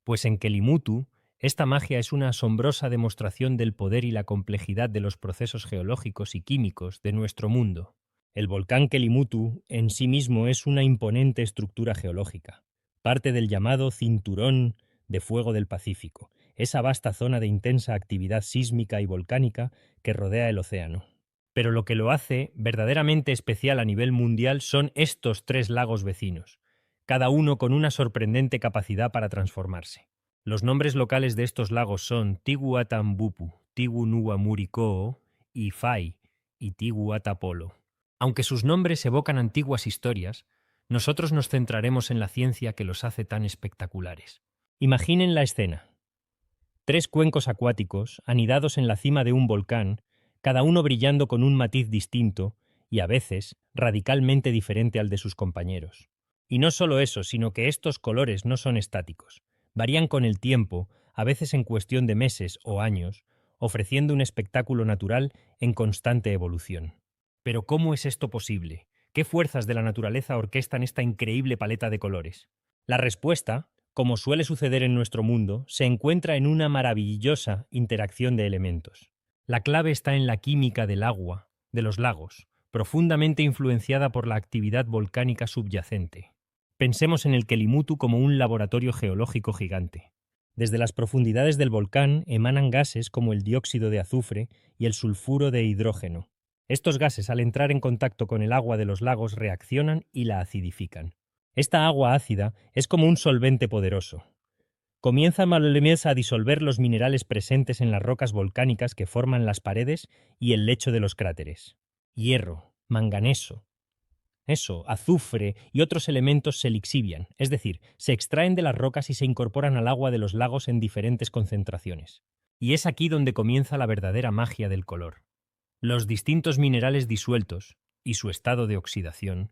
Pues en Kelimutu, esta magia es una asombrosa demostración del poder y la complejidad de los procesos geológicos y químicos de nuestro mundo. El volcán Kelimutu en sí mismo es una imponente estructura geológica, parte del llamado Cinturón de Fuego del Pacífico, esa vasta zona de intensa actividad sísmica y volcánica que rodea el océano. Pero lo que lo hace verdaderamente especial a nivel mundial son estos 3 lagos vecinos, cada uno con una sorprendente capacidad para transformarse. Los nombres locales de estos lagos son Tiguatambupu, Tigunuamuricoo y Fai y Tiguatapolo. Aunque sus nombres evocan antiguas historias, nosotros nos centraremos en la ciencia que los hace tan espectaculares. Imaginen la escena. 3 cuencos acuáticos, anidados en la cima de un volcán, cada uno brillando con un matiz distinto y, a veces, radicalmente diferente al de sus compañeros. Y no solo eso, sino que estos colores no son estáticos. Varían con el tiempo, a veces en cuestión de meses o años, ofreciendo un espectáculo natural en constante evolución. Pero ¿cómo es esto posible? ¿Qué fuerzas de la naturaleza orquestan esta increíble paleta de colores? La respuesta, como suele suceder en nuestro mundo, se encuentra en una maravillosa interacción de elementos. La clave está en la química del agua, de los lagos, profundamente influenciada por la actividad volcánica subyacente. Pensemos en el Kelimutu como un laboratorio geológico gigante. Desde las profundidades del volcán emanan gases como el dióxido de azufre y el sulfuro de hidrógeno. Estos gases, al entrar en contacto con el agua de los lagos, reaccionan y la acidifican. Esta agua ácida es como un solvente poderoso. Comienza a disolver los minerales presentes en las rocas volcánicas que forman las paredes y el lecho de los cráteres. Hierro, manganeso, azufre y otros elementos se lixivian, es decir, se extraen de las rocas y se incorporan al agua de los lagos en diferentes concentraciones. Y es aquí donde comienza la verdadera magia del color. Los distintos minerales disueltos y su estado de oxidación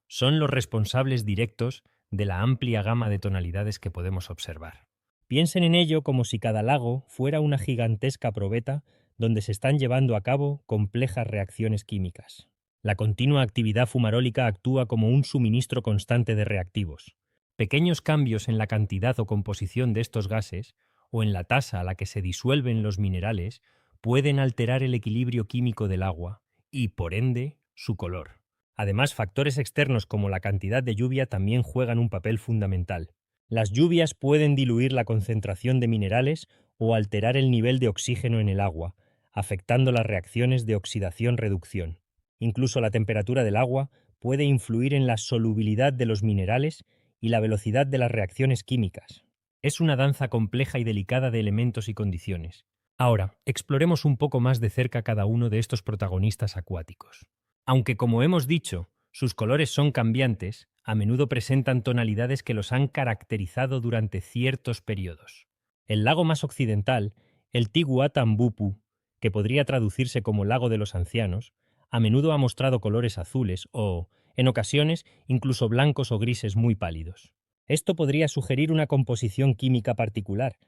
son los responsables directos de la amplia gama de tonalidades que podemos observar. Piensen en ello como si cada lago fuera una gigantesca probeta donde se están llevando a cabo complejas reacciones químicas. La continua actividad fumarólica actúa como un suministro constante de reactivos. Pequeños cambios en la cantidad o composición de estos gases, o en la tasa a la que se disuelven los minerales, pueden alterar el equilibrio químico del agua y, por ende, su color. Además, factores externos como la cantidad de lluvia también juegan un papel fundamental. Las lluvias pueden diluir la concentración de minerales o alterar el nivel de oxígeno en el agua, afectando las reacciones de oxidación-reducción. Incluso la temperatura del agua puede influir en la solubilidad de los minerales y la velocidad de las reacciones químicas. Es una danza compleja y delicada de elementos y condiciones. Ahora, exploremos un poco más de cerca cada uno de estos protagonistas acuáticos. Aunque, como hemos dicho, sus colores son cambiantes, a menudo presentan tonalidades que los han caracterizado durante ciertos periodos. El lago más occidental, el Tiguatambupu, que podría traducirse como lago de los ancianos, a menudo ha mostrado colores azules o, en ocasiones, incluso blancos o grises muy pálidos. Esto podría sugerir una composición química particular,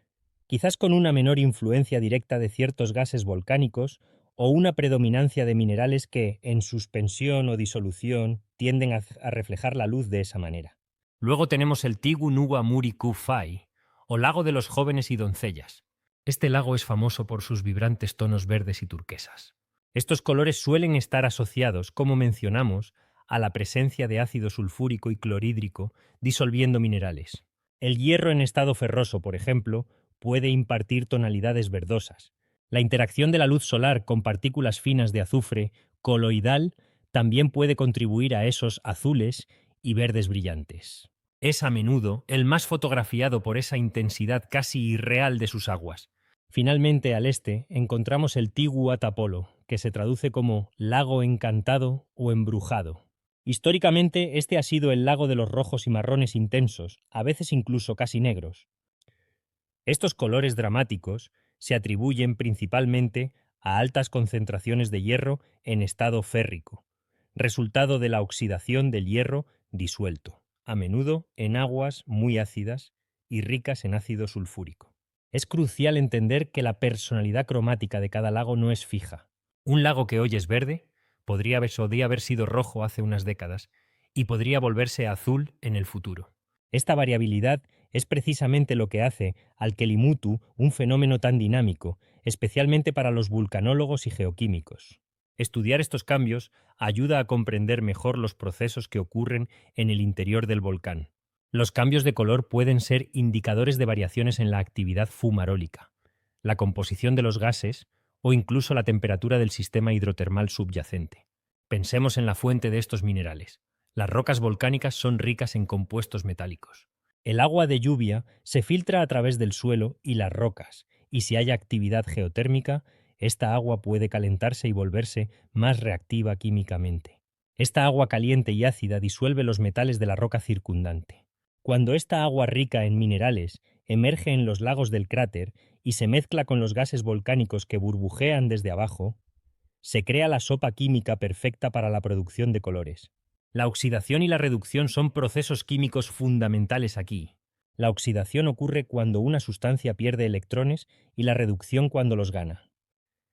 quizás con una menor influencia directa de ciertos gases volcánicos o una predominancia de minerales que, en suspensión o disolución, tienden a reflejar la luz de esa manera. Luego tenemos el Tigu Nuwa Muri Ku Fai, o lago de los jóvenes y doncellas. Este lago es famoso por sus vibrantes tonos verdes y turquesas. Estos colores suelen estar asociados, como mencionamos, a la presencia de ácido sulfúrico y clorhídrico disolviendo minerales. El hierro en estado ferroso, por ejemplo, puede impartir tonalidades verdosas. La interacción de la luz solar con partículas finas de azufre coloidal también puede contribuir a esos azules y verdes brillantes. Es a menudo el más fotografiado por esa intensidad casi irreal de sus aguas. Finalmente, al este, encontramos el Tigu Atapolo, que se traduce como lago encantado o embrujado. Históricamente, este ha sido el lago de los rojos y marrones intensos, a veces incluso casi negros. Estos colores dramáticos se atribuyen principalmente a altas concentraciones de hierro en estado férrico, resultado de la oxidación del hierro disuelto, a menudo en aguas muy ácidas y ricas en ácido sulfúrico. Es crucial entender que la personalidad cromática de cada lago no es fija. Un lago que hoy es verde podría haber sido rojo hace unas décadas y podría volverse azul en el futuro. Esta variabilidad es precisamente lo que hace al Kelimutu un fenómeno tan dinámico, especialmente para los vulcanólogos y geoquímicos. Estudiar estos cambios ayuda a comprender mejor los procesos que ocurren en el interior del volcán. Los cambios de color pueden ser indicadores de variaciones en la actividad fumarólica, la composición de los gases o incluso la temperatura del sistema hidrotermal subyacente. Pensemos en la fuente de estos minerales. Las rocas volcánicas son ricas en compuestos metálicos. El agua de lluvia se filtra a través del suelo y las rocas, y si hay actividad geotérmica, esta agua puede calentarse y volverse más reactiva químicamente. Esta agua caliente y ácida disuelve los metales de la roca circundante. Cuando esta agua rica en minerales emerge en los lagos del cráter y se mezcla con los gases volcánicos que burbujean desde abajo, se crea la sopa química perfecta para la producción de colores. La oxidación y la reducción son procesos químicos fundamentales aquí. La oxidación ocurre cuando una sustancia pierde electrones y la reducción cuando los gana.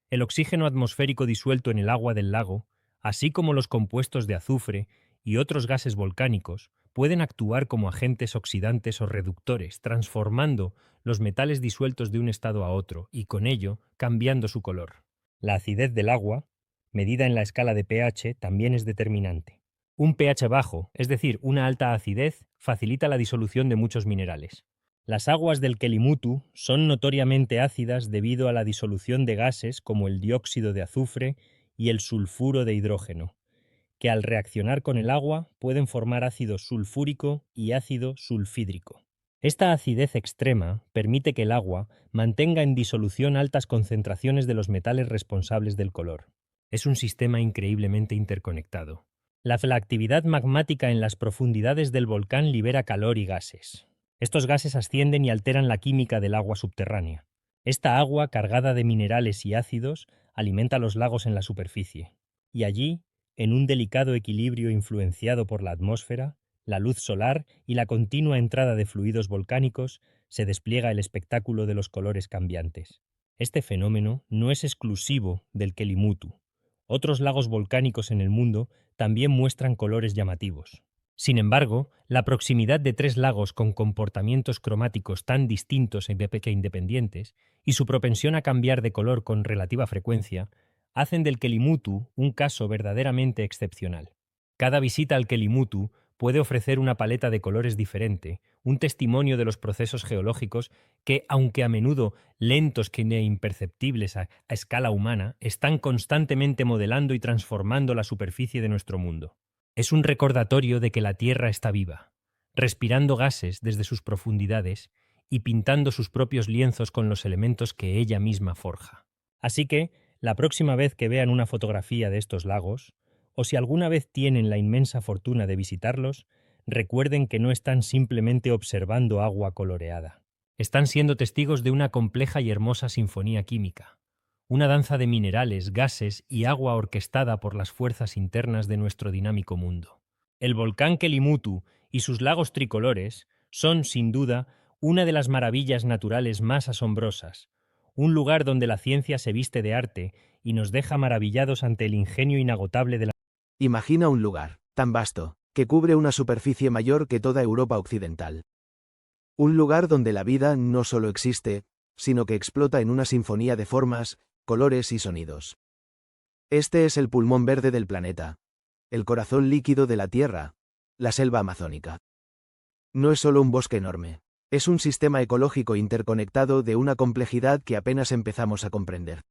El oxígeno atmosférico disuelto en el agua del lago, así como los compuestos de azufre y otros gases volcánicos, pueden actuar como agentes oxidantes o reductores, transformando los metales disueltos de un estado a otro y, con ello, cambiando su color. La acidez del agua, medida en la escala de pH, también es determinante. Un pH bajo, es decir, una alta acidez, facilita la disolución de muchos minerales. Las aguas del Kelimutu son notoriamente ácidas debido a la disolución de gases como el dióxido de azufre y el sulfuro de hidrógeno, que al reaccionar con el agua pueden formar ácido sulfúrico y ácido sulfídrico. Esta acidez extrema permite que el agua mantenga en disolución altas concentraciones de los metales responsables del color. Es un sistema increíblemente interconectado. La actividad magmática en las profundidades del volcán libera calor y gases. Estos gases ascienden y alteran la química del agua subterránea. Esta agua, cargada de minerales y ácidos, alimenta los lagos en la superficie. Y allí, en un delicado equilibrio influenciado por la atmósfera, la luz solar y la continua entrada de fluidos volcánicos, se despliega el espectáculo de los colores cambiantes. Este fenómeno no es exclusivo del Kelimutu. Otros lagos volcánicos en el mundo también muestran colores llamativos. Sin embargo, la proximidad de tres lagos con comportamientos cromáticos tan distintos que independientes y su propensión a cambiar de color con relativa frecuencia hacen del Kelimutu un caso verdaderamente excepcional. Cada visita al Kelimutu puede ofrecer una paleta de colores diferente, un testimonio de los procesos geológicos que, aunque a menudo lentos e imperceptibles a escala humana, están constantemente modelando y transformando la superficie de nuestro mundo. Es un recordatorio de que la Tierra está viva, respirando gases desde sus profundidades y pintando sus propios lienzos con los elementos que ella misma forja. Así que, la próxima vez que vean una fotografía de estos lagos, o si alguna vez tienen la inmensa fortuna de visitarlos, recuerden que no están simplemente observando agua coloreada. Están siendo testigos de una compleja y hermosa sinfonía química, una danza de minerales, gases y agua orquestada por las fuerzas internas de nuestro dinámico mundo. El volcán Kelimutu y sus lagos tricolores son, sin duda, una de las maravillas naturales más asombrosas, un lugar donde la ciencia se viste de arte y nos deja maravillados ante el ingenio inagotable de la... Imagina un lugar tan vasto, que cubre una superficie mayor que toda Europa occidental. Un lugar donde la vida no solo existe, sino que explota en una sinfonía de formas, colores y sonidos. Este es el pulmón verde del planeta, el corazón líquido de la Tierra, la selva amazónica. No es solo un bosque enorme, es un sistema ecológico interconectado de una complejidad que apenas empezamos a comprender.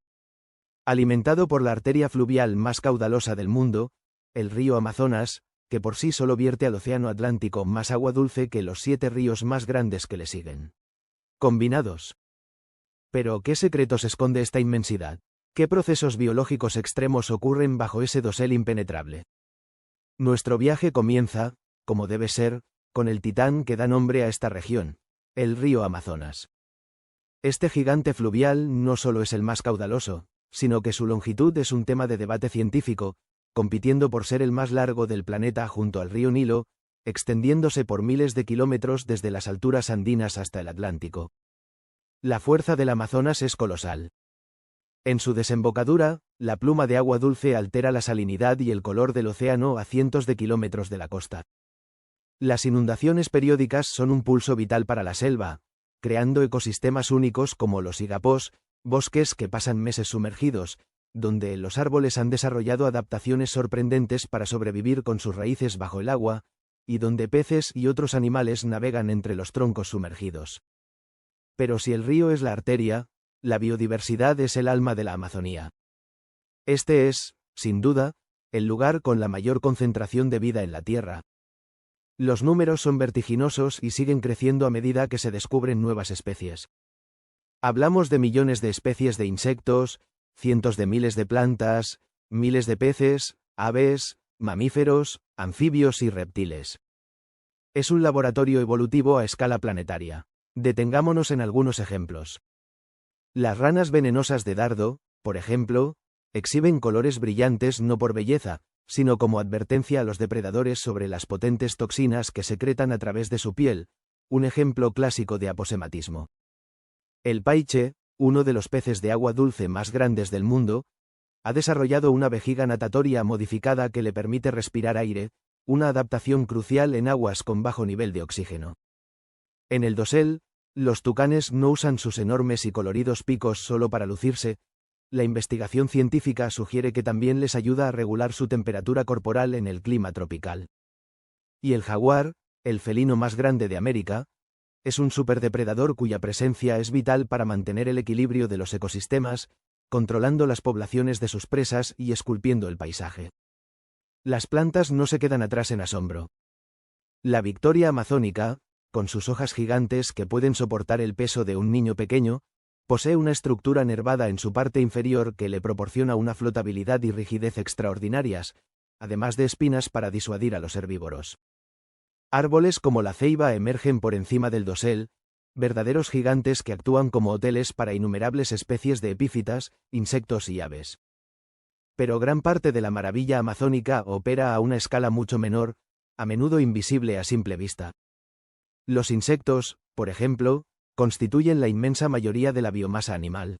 Alimentado por la arteria fluvial más caudalosa del mundo, el río Amazonas, que por sí solo vierte al océano Atlántico más agua dulce que los 7 ríos más grandes que le siguen. Combinados. Pero, ¿qué secretos esconde esta inmensidad? ¿Qué procesos biológicos extremos ocurren bajo ese dosel impenetrable? Nuestro viaje comienza, como debe ser, con el titán que da nombre a esta región, el río Amazonas. Este gigante fluvial no solo es el más caudaloso, sino que su longitud es un tema de debate científico, compitiendo por ser el más largo del planeta junto al río Nilo, extendiéndose por miles de kilómetros desde las alturas andinas hasta el Atlántico. La fuerza del Amazonas es colosal. En su desembocadura, la pluma de agua dulce altera la salinidad y el color del océano a cientos de kilómetros de la costa. Las inundaciones periódicas son un pulso vital para la selva, creando ecosistemas únicos como los igapós, bosques que pasan meses sumergidos, donde los árboles han desarrollado adaptaciones sorprendentes para sobrevivir con sus raíces bajo el agua, y donde peces y otros animales navegan entre los troncos sumergidos. Pero si el río es la arteria, la biodiversidad es el alma de la Amazonía. Este es, sin duda, el lugar con la mayor concentración de vida en la Tierra. Los números son vertiginosos y siguen creciendo a medida que se descubren nuevas especies. Hablamos de millones de especies de insectos, cientos de miles de plantas, miles de peces, aves, mamíferos, anfibios y reptiles. Es un laboratorio evolutivo a escala planetaria. Detengámonos en algunos ejemplos. Las ranas venenosas de dardo, por ejemplo, exhiben colores brillantes no por belleza, sino como advertencia a los depredadores sobre las potentes toxinas que secretan a través de su piel, un ejemplo clásico de aposematismo. El paiche, uno de los peces de agua dulce más grandes del mundo, ha desarrollado una vejiga natatoria modificada que le permite respirar aire, una adaptación crucial en aguas con bajo nivel de oxígeno. En el dosel, los tucanes no usan sus enormes y coloridos picos solo para lucirse. La investigación científica sugiere que también les ayuda a regular su temperatura corporal en el clima tropical. Y el jaguar, el felino más grande de América, es un superdepredador cuya presencia es vital para mantener el equilibrio de los ecosistemas, controlando las poblaciones de sus presas y esculpiendo el paisaje. Las plantas no se quedan atrás en asombro. La victoria amazónica, con sus hojas gigantes que pueden soportar el peso de un niño pequeño, posee una estructura nervada en su parte inferior que le proporciona una flotabilidad y rigidez extraordinarias, además de espinas para disuadir a los herbívoros. Árboles como la ceiba emergen por encima del dosel, verdaderos gigantes que actúan como hoteles para innumerables especies de epífitas, insectos y aves. Pero gran parte de la maravilla amazónica opera a una escala mucho menor, a menudo invisible a simple vista. Los insectos, por ejemplo, constituyen la inmensa mayoría de la biomasa animal.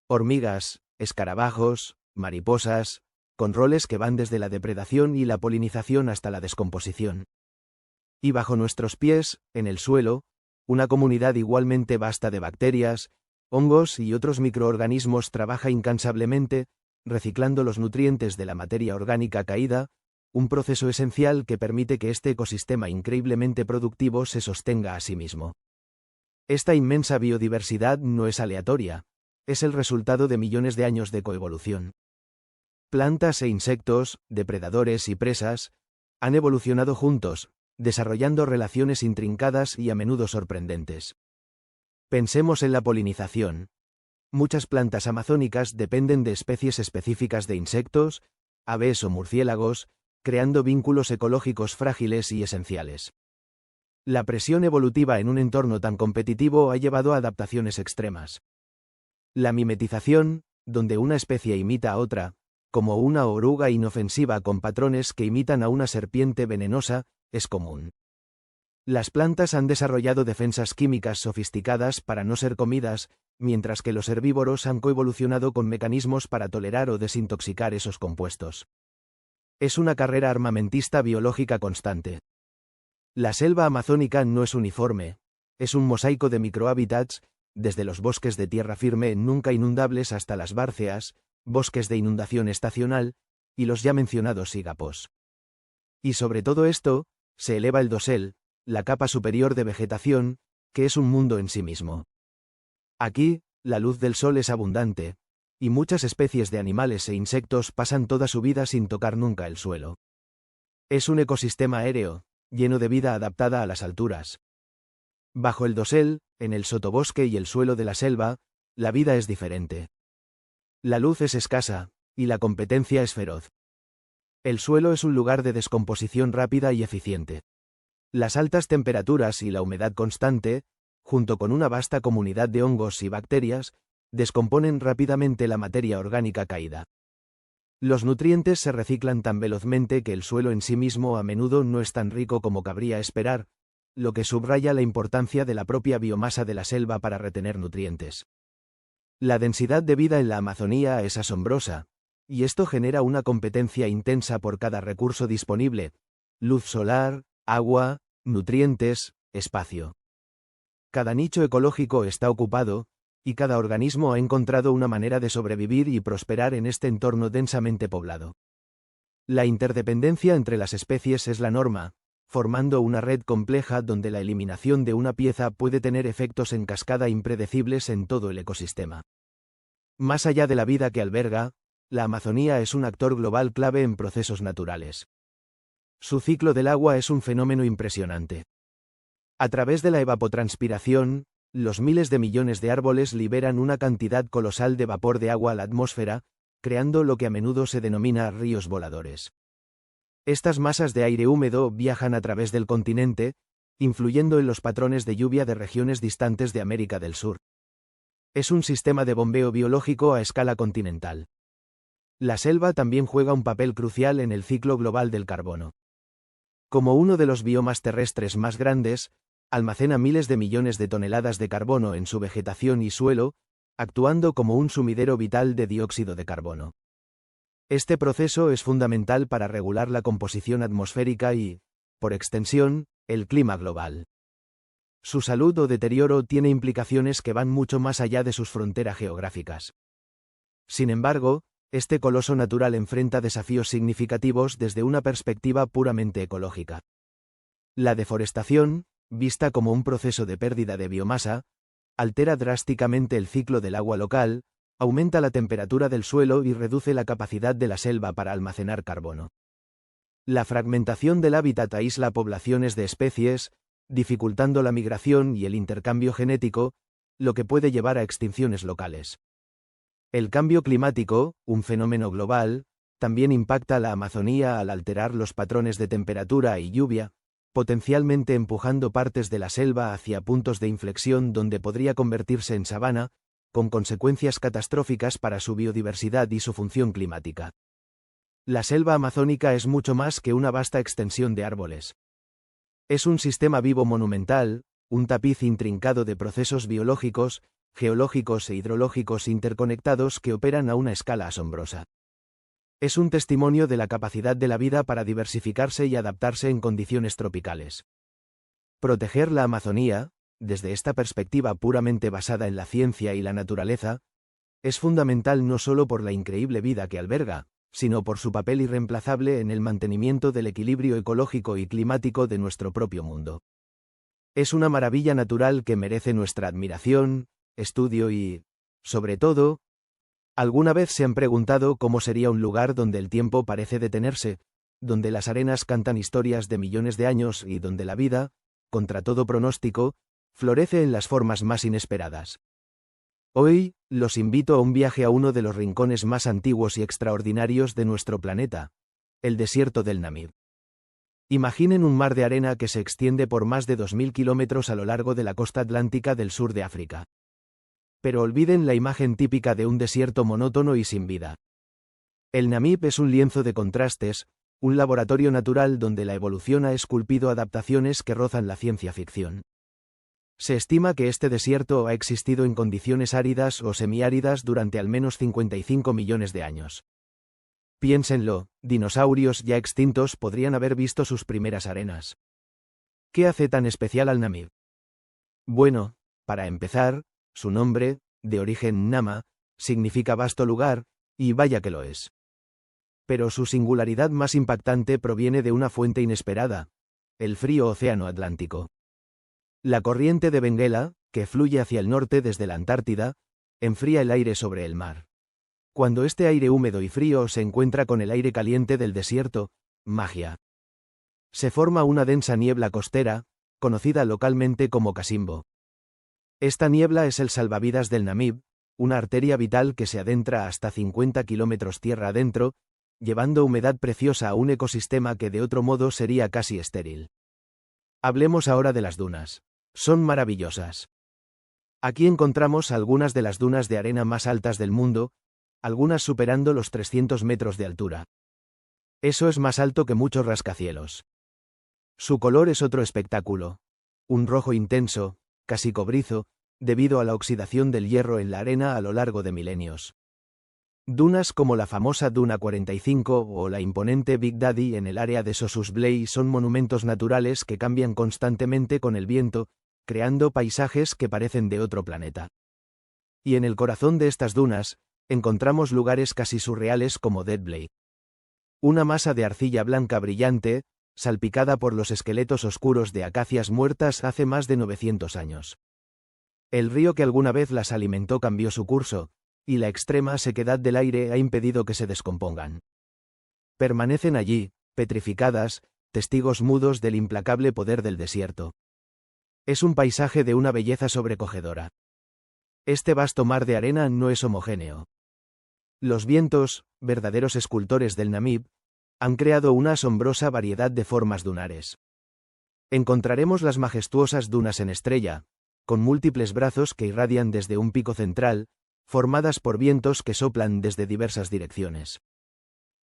Hormigas, escarabajos, mariposas, con roles que van desde la depredación y la polinización hasta la descomposición. Y bajo nuestros pies, en el suelo, una comunidad igualmente vasta de bacterias, hongos y otros microorganismos trabaja incansablemente, reciclando los nutrientes de la materia orgánica caída, un proceso esencial que permite que este ecosistema increíblemente productivo se sostenga a sí mismo. Esta inmensa biodiversidad no es aleatoria, es el resultado de millones de años de coevolución. Plantas e insectos, depredadores y presas, han evolucionado juntos, desarrollando relaciones intrincadas y a menudo sorprendentes. Pensemos en la polinización. Muchas plantas amazónicas dependen de especies específicas de insectos, aves o murciélagos, creando vínculos ecológicos frágiles y esenciales. La presión evolutiva en un entorno tan competitivo ha llevado a adaptaciones extremas. La mimetización, donde una especie imita a otra, como una oruga inofensiva con patrones que imitan a una serpiente venenosa, es común. Las plantas han desarrollado defensas químicas sofisticadas para no ser comidas, mientras que los herbívoros han coevolucionado con mecanismos para tolerar o desintoxicar esos compuestos. Es una carrera armamentista biológica constante. La selva amazónica no es uniforme, es un mosaico de microhábitats, desde los bosques de tierra firme nunca inundables hasta las bárceas, bosques de inundación estacional, y los ya mencionados ígapos. Y sobre todo esto, se eleva el dosel, la capa superior de vegetación, que es un mundo en sí mismo. Aquí, la luz del sol es abundante, y muchas especies de animales e insectos pasan toda su vida sin tocar nunca el suelo. Es un ecosistema aéreo, lleno de vida adaptada a las alturas. Bajo el dosel, en el sotobosque y el suelo de la selva, la vida es diferente. La luz es escasa, y la competencia es feroz. El suelo es un lugar de descomposición rápida y eficiente. Las altas temperaturas y la humedad constante, junto con una vasta comunidad de hongos y bacterias, descomponen rápidamente la materia orgánica caída. Los nutrientes se reciclan tan velozmente que el suelo en sí mismo a menudo no es tan rico como cabría esperar, lo que subraya la importancia de la propia biomasa de la selva para retener nutrientes. La densidad de vida en la Amazonía es asombrosa, y esto genera una competencia intensa por cada recurso disponible: luz solar, agua, nutrientes, espacio. Cada nicho ecológico está ocupado, y cada organismo ha encontrado una manera de sobrevivir y prosperar en este entorno densamente poblado. La interdependencia entre las especies es la norma, formando una red compleja donde la eliminación de una pieza puede tener efectos en cascada impredecibles en todo el ecosistema. Más allá de la vida que alberga, la Amazonía es un actor global clave en procesos naturales. Su ciclo del agua es un fenómeno impresionante. A través de la evapotranspiración, los miles de millones de árboles liberan una cantidad colosal de vapor de agua a la atmósfera, creando lo que a menudo se denomina ríos voladores. Estas masas de aire húmedo viajan a través del continente, influyendo en los patrones de lluvia de regiones distantes de América del Sur. Es un sistema de bombeo biológico a escala continental. La selva también juega un papel crucial en el ciclo global del carbono. Como uno de los biomas terrestres más grandes, almacena miles de millones de toneladas de carbono en su vegetación y suelo, actuando como un sumidero vital de dióxido de carbono. Este proceso es fundamental para regular la composición atmosférica y, por extensión, el clima global. Su salud o deterioro tiene implicaciones que van mucho más allá de sus fronteras geográficas. Sin embargo, este coloso natural enfrenta desafíos significativos desde una perspectiva puramente ecológica. La deforestación, vista como un proceso de pérdida de biomasa, altera drásticamente el ciclo del agua local, aumenta la temperatura del suelo y reduce la capacidad de la selva para almacenar carbono. La fragmentación del hábitat aísla poblaciones de especies, dificultando la migración y el intercambio genético, lo que puede llevar a extinciones locales. El cambio climático, un fenómeno global, también impacta a la Amazonía al alterar los patrones de temperatura y lluvia, potencialmente empujando partes de la selva hacia puntos de inflexión donde podría convertirse en sabana, con consecuencias catastróficas para su biodiversidad y su función climática. La selva amazónica es mucho más que una vasta extensión de árboles. Es un sistema vivo monumental, un tapiz intrincado de procesos biológicos, geológicos e hidrológicos interconectados que operan a una escala asombrosa. Es un testimonio de la capacidad de la vida para diversificarse y adaptarse en condiciones tropicales. Proteger la Amazonía, desde esta perspectiva puramente basada en la ciencia y la naturaleza, es fundamental no solo por la increíble vida que alberga, sino por su papel irreemplazable en el mantenimiento del equilibrio ecológico y climático de nuestro propio mundo. Es una maravilla natural que merece nuestra admiración, estudio y, sobre todo, ¿alguna vez se han preguntado cómo sería un lugar donde el tiempo parece detenerse, donde las arenas cantan historias de millones de años y donde la vida, contra todo pronóstico, florece en las formas más inesperadas? Hoy, los invito a un viaje a uno de los rincones más antiguos y extraordinarios de nuestro planeta, el desierto del Namib. Imaginen un mar de arena que se extiende por más de 2000 kilómetros a lo largo de la costa atlántica del sur de África. Pero olviden la imagen típica de un desierto monótono y sin vida. El Namib es un lienzo de contrastes, un laboratorio natural donde la evolución ha esculpido adaptaciones que rozan la ciencia ficción. Se estima que este desierto ha existido en condiciones áridas o semiáridas durante al menos 55 millones de años. Piénsenlo, dinosaurios ya extintos podrían haber visto sus primeras arenas. ¿Qué hace tan especial al Namib? Bueno, para empezar, su nombre, de origen Nama, significa vasto lugar, y vaya que lo es. Pero su singularidad más impactante proviene de una fuente inesperada, el frío océano Atlántico. La corriente de Benguela, que fluye hacia el norte desde la Antártida, enfría el aire sobre el mar. Cuando este aire húmedo y frío se encuentra con el aire caliente del desierto, magia. Se forma una densa niebla costera, conocida localmente como Casimbo. Esta niebla es el salvavidas del Namib, una arteria vital que se adentra hasta 50 kilómetros tierra adentro, llevando humedad preciosa a un ecosistema que de otro modo sería casi estéril. Hablemos ahora de las dunas. Son maravillosas. Aquí encontramos algunas de las dunas de arena más altas del mundo, algunas superando los 300 metros de altura. Eso es más alto que muchos rascacielos. Su color es otro espectáculo. Un rojo intenso, casi cobrizo, debido a la oxidación del hierro en la arena a lo largo de milenios. Dunas como la famosa Duna 45 o la imponente Big Daddy en el área de Sossus Bley son monumentos naturales que cambian constantemente con el viento, creando paisajes que parecen de otro planeta. Y en el corazón de estas dunas, encontramos lugares casi surreales como Dead Blade. Una masa de arcilla blanca brillante, salpicada por los esqueletos oscuros de acacias muertas hace más de 900 años. El río que alguna vez las alimentó cambió su curso, y la extrema sequedad del aire ha impedido que se descompongan. Permanecen allí, petrificadas, testigos mudos del implacable poder del desierto. Es un paisaje de una belleza sobrecogedora. Este vasto mar de arena no es homogéneo. Los vientos, verdaderos escultores del Namib, han creado una asombrosa variedad de formas dunares. Encontraremos las majestuosas dunas en estrella, con múltiples brazos que irradian desde un pico central, formadas por vientos que soplan desde diversas direcciones.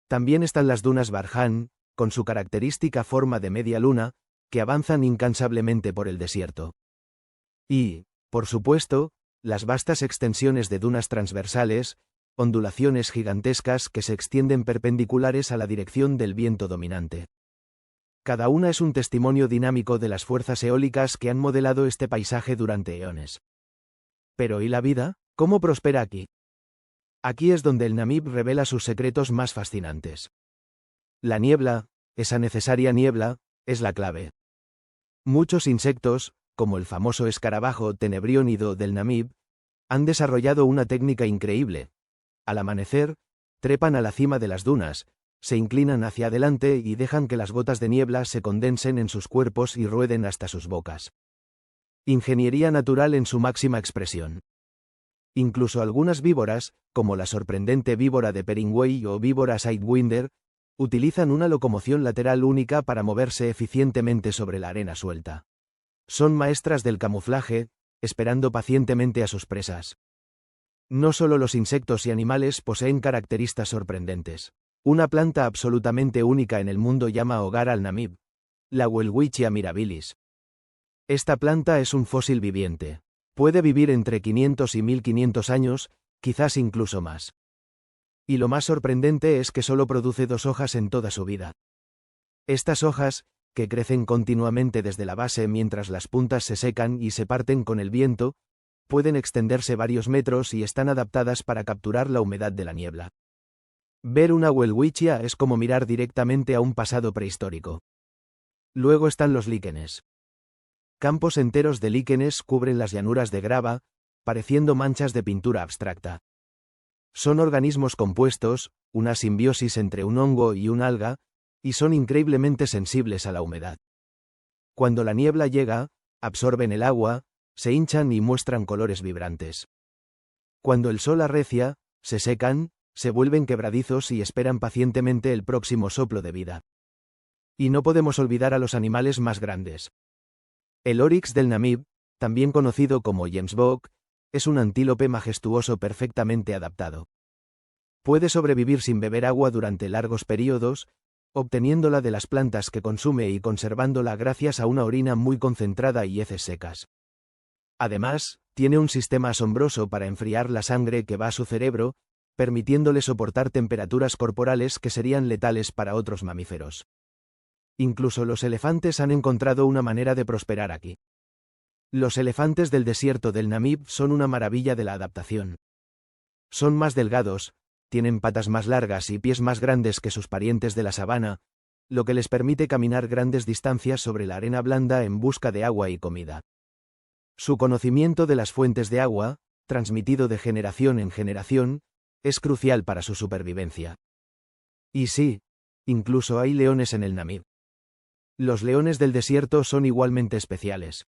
También están las dunas Barhan, con su característica forma de media luna, que avanzan incansablemente por el desierto. Y, por supuesto, las vastas extensiones de dunas transversales, ondulaciones gigantescas que se extienden perpendiculares a la dirección del viento dominante. Cada una es un testimonio dinámico de las fuerzas eólicas que han modelado este paisaje durante eones. Pero ¿y la vida? ¿Cómo prospera aquí? Aquí es donde el Namib revela sus secretos más fascinantes. La niebla, esa necesaria niebla, es la clave. Muchos insectos, como el famoso escarabajo tenebriónido del Namib, han desarrollado una técnica increíble. Al amanecer, trepan a la cima de las dunas, se inclinan hacia adelante y dejan que las gotas de niebla se condensen en sus cuerpos y rueden hasta sus bocas. Ingeniería natural en su máxima expresión. Incluso algunas víboras, como la sorprendente víbora de Peringway o víbora Sidewinder, utilizan una locomoción lateral única para moverse eficientemente sobre la arena suelta. Son maestras del camuflaje, esperando pacientemente a sus presas. No solo los insectos y animales poseen características sorprendentes. Una planta absolutamente única en el mundo llama hogar al Namib, la Welwitschia mirabilis. Esta planta es un fósil viviente. Puede vivir entre 500 y 1500 años, quizás incluso más. Y lo más sorprendente es que solo produce 2 hojas en toda su vida. Estas hojas, que crecen continuamente desde la base mientras las puntas se secan y se parten con el viento, pueden extenderse varios metros y están adaptadas para capturar la humedad de la niebla. Ver una welwitschia es como mirar directamente a un pasado prehistórico. Luego están los líquenes. Campos enteros de líquenes cubren las llanuras de grava, pareciendo manchas de pintura abstracta. Son organismos compuestos, una simbiosis entre un hongo y un alga, y son increíblemente sensibles a la humedad. Cuando la niebla llega, absorben el agua, se hinchan y muestran colores vibrantes. Cuando el sol arrecia, se secan, se vuelven quebradizos y esperan pacientemente el próximo soplo de vida. Y no podemos olvidar a los animales más grandes. El oryx del Namib, también conocido como Gemsbok, es un antílope majestuoso perfectamente adaptado. Puede sobrevivir sin beber agua durante largos periodos, obteniéndola de las plantas que consume y conservándola gracias a una orina muy concentrada y heces secas. Además, tiene un sistema asombroso para enfriar la sangre que va a su cerebro, permitiéndole soportar temperaturas corporales que serían letales para otros mamíferos. Incluso los elefantes han encontrado una manera de prosperar aquí. Los elefantes del desierto del Namib son una maravilla de la adaptación. Son más delgados, tienen patas más largas y pies más grandes que sus parientes de la sabana, lo que les permite caminar grandes distancias sobre la arena blanda en busca de agua y comida. Su conocimiento de las fuentes de agua, transmitido de generación en generación, es crucial para su supervivencia. Y sí, incluso hay leones en el Namib. Los leones del desierto son igualmente especiales.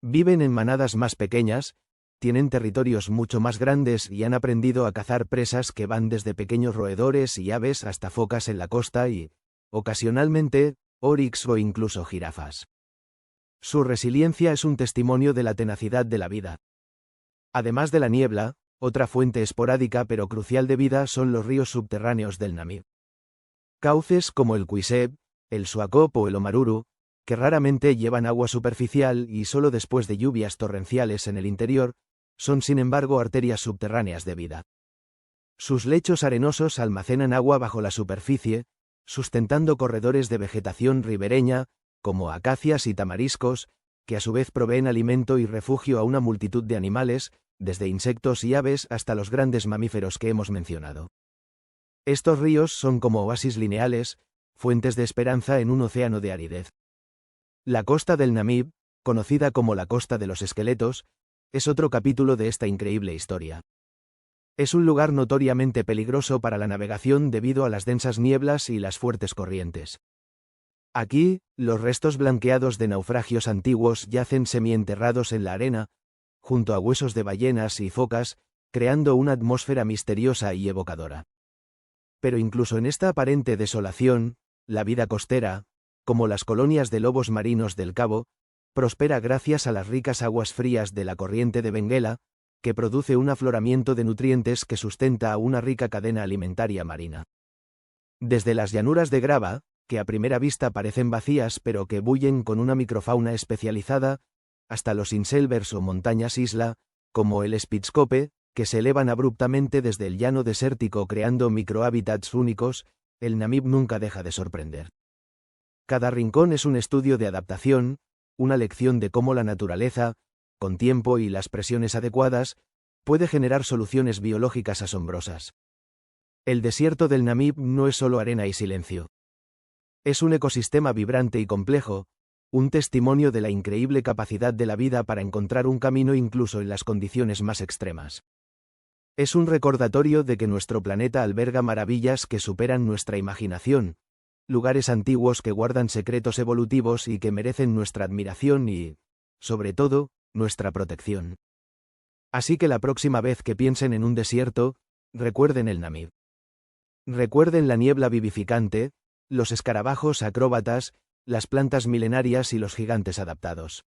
Viven en manadas más pequeñas, tienen territorios mucho más grandes y han aprendido a cazar presas que van desde pequeños roedores y aves hasta focas en la costa y, ocasionalmente, oryx o incluso jirafas. Su resiliencia es un testimonio de la tenacidad de la vida. Además de la niebla, otra fuente esporádica pero crucial de vida son los ríos subterráneos del Namib. Cauces como el Kuiseb, el Swakop o el Omaruru, que raramente llevan agua superficial y solo después de lluvias torrenciales en el interior, son sin embargo arterias subterráneas de vida. Sus lechos arenosos almacenan agua bajo la superficie, sustentando corredores de vegetación ribereña, como acacias y tamariscos, que a su vez proveen alimento y refugio a una multitud de animales, desde insectos y aves hasta los grandes mamíferos que hemos mencionado. Estos ríos son como oasis lineales, fuentes de esperanza en un océano de aridez. La costa del Namib, conocida como la costa de los esqueletos, es otro capítulo de esta increíble historia. Es un lugar notoriamente peligroso para la navegación debido a las densas nieblas y las fuertes corrientes. Aquí, los restos blanqueados de naufragios antiguos yacen semienterrados en la arena, junto a huesos de ballenas y focas, creando una atmósfera misteriosa y evocadora. Pero incluso en esta aparente desolación, la vida costera, como las colonias de lobos marinos del Cabo, prospera gracias a las ricas aguas frías de la corriente de Benguela, que produce un afloramiento de nutrientes que sustenta a una rica cadena alimentaria marina. Desde las llanuras de grava, que a primera vista parecen vacías pero que bullen con una microfauna especializada, hasta los inselvers o montañas isla, como el Spitzkoppe, que se elevan abruptamente desde el llano desértico creando microhábitats únicos, el Namib nunca deja de sorprender. Cada rincón es un estudio de adaptación, una lección de cómo la naturaleza, con tiempo y las presiones adecuadas, puede generar soluciones biológicas asombrosas. El desierto del Namib no es solo arena y silencio. Es un ecosistema vibrante y complejo, un testimonio de la increíble capacidad de la vida para encontrar un camino incluso en las condiciones más extremas. Es un recordatorio de que nuestro planeta alberga maravillas que superan nuestra imaginación, lugares antiguos que guardan secretos evolutivos y que merecen nuestra admiración y, sobre todo, nuestra protección. Así que la próxima vez que piensen en un desierto, recuerden el Namib. Recuerden la niebla vivificante, los escarabajos acróbatas, las plantas milenarias y los gigantes adaptados.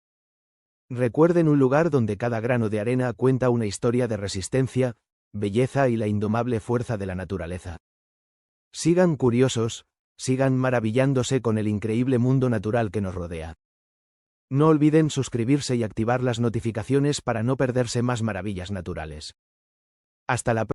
Recuerden un lugar donde cada grano de arena cuenta una historia de resistencia, belleza y la indomable fuerza de la naturaleza. Sigan curiosos, sigan maravillándose con el increíble mundo natural que nos rodea. No olviden suscribirse y activar las notificaciones para no perderse más maravillas naturales. Hasta la próxima.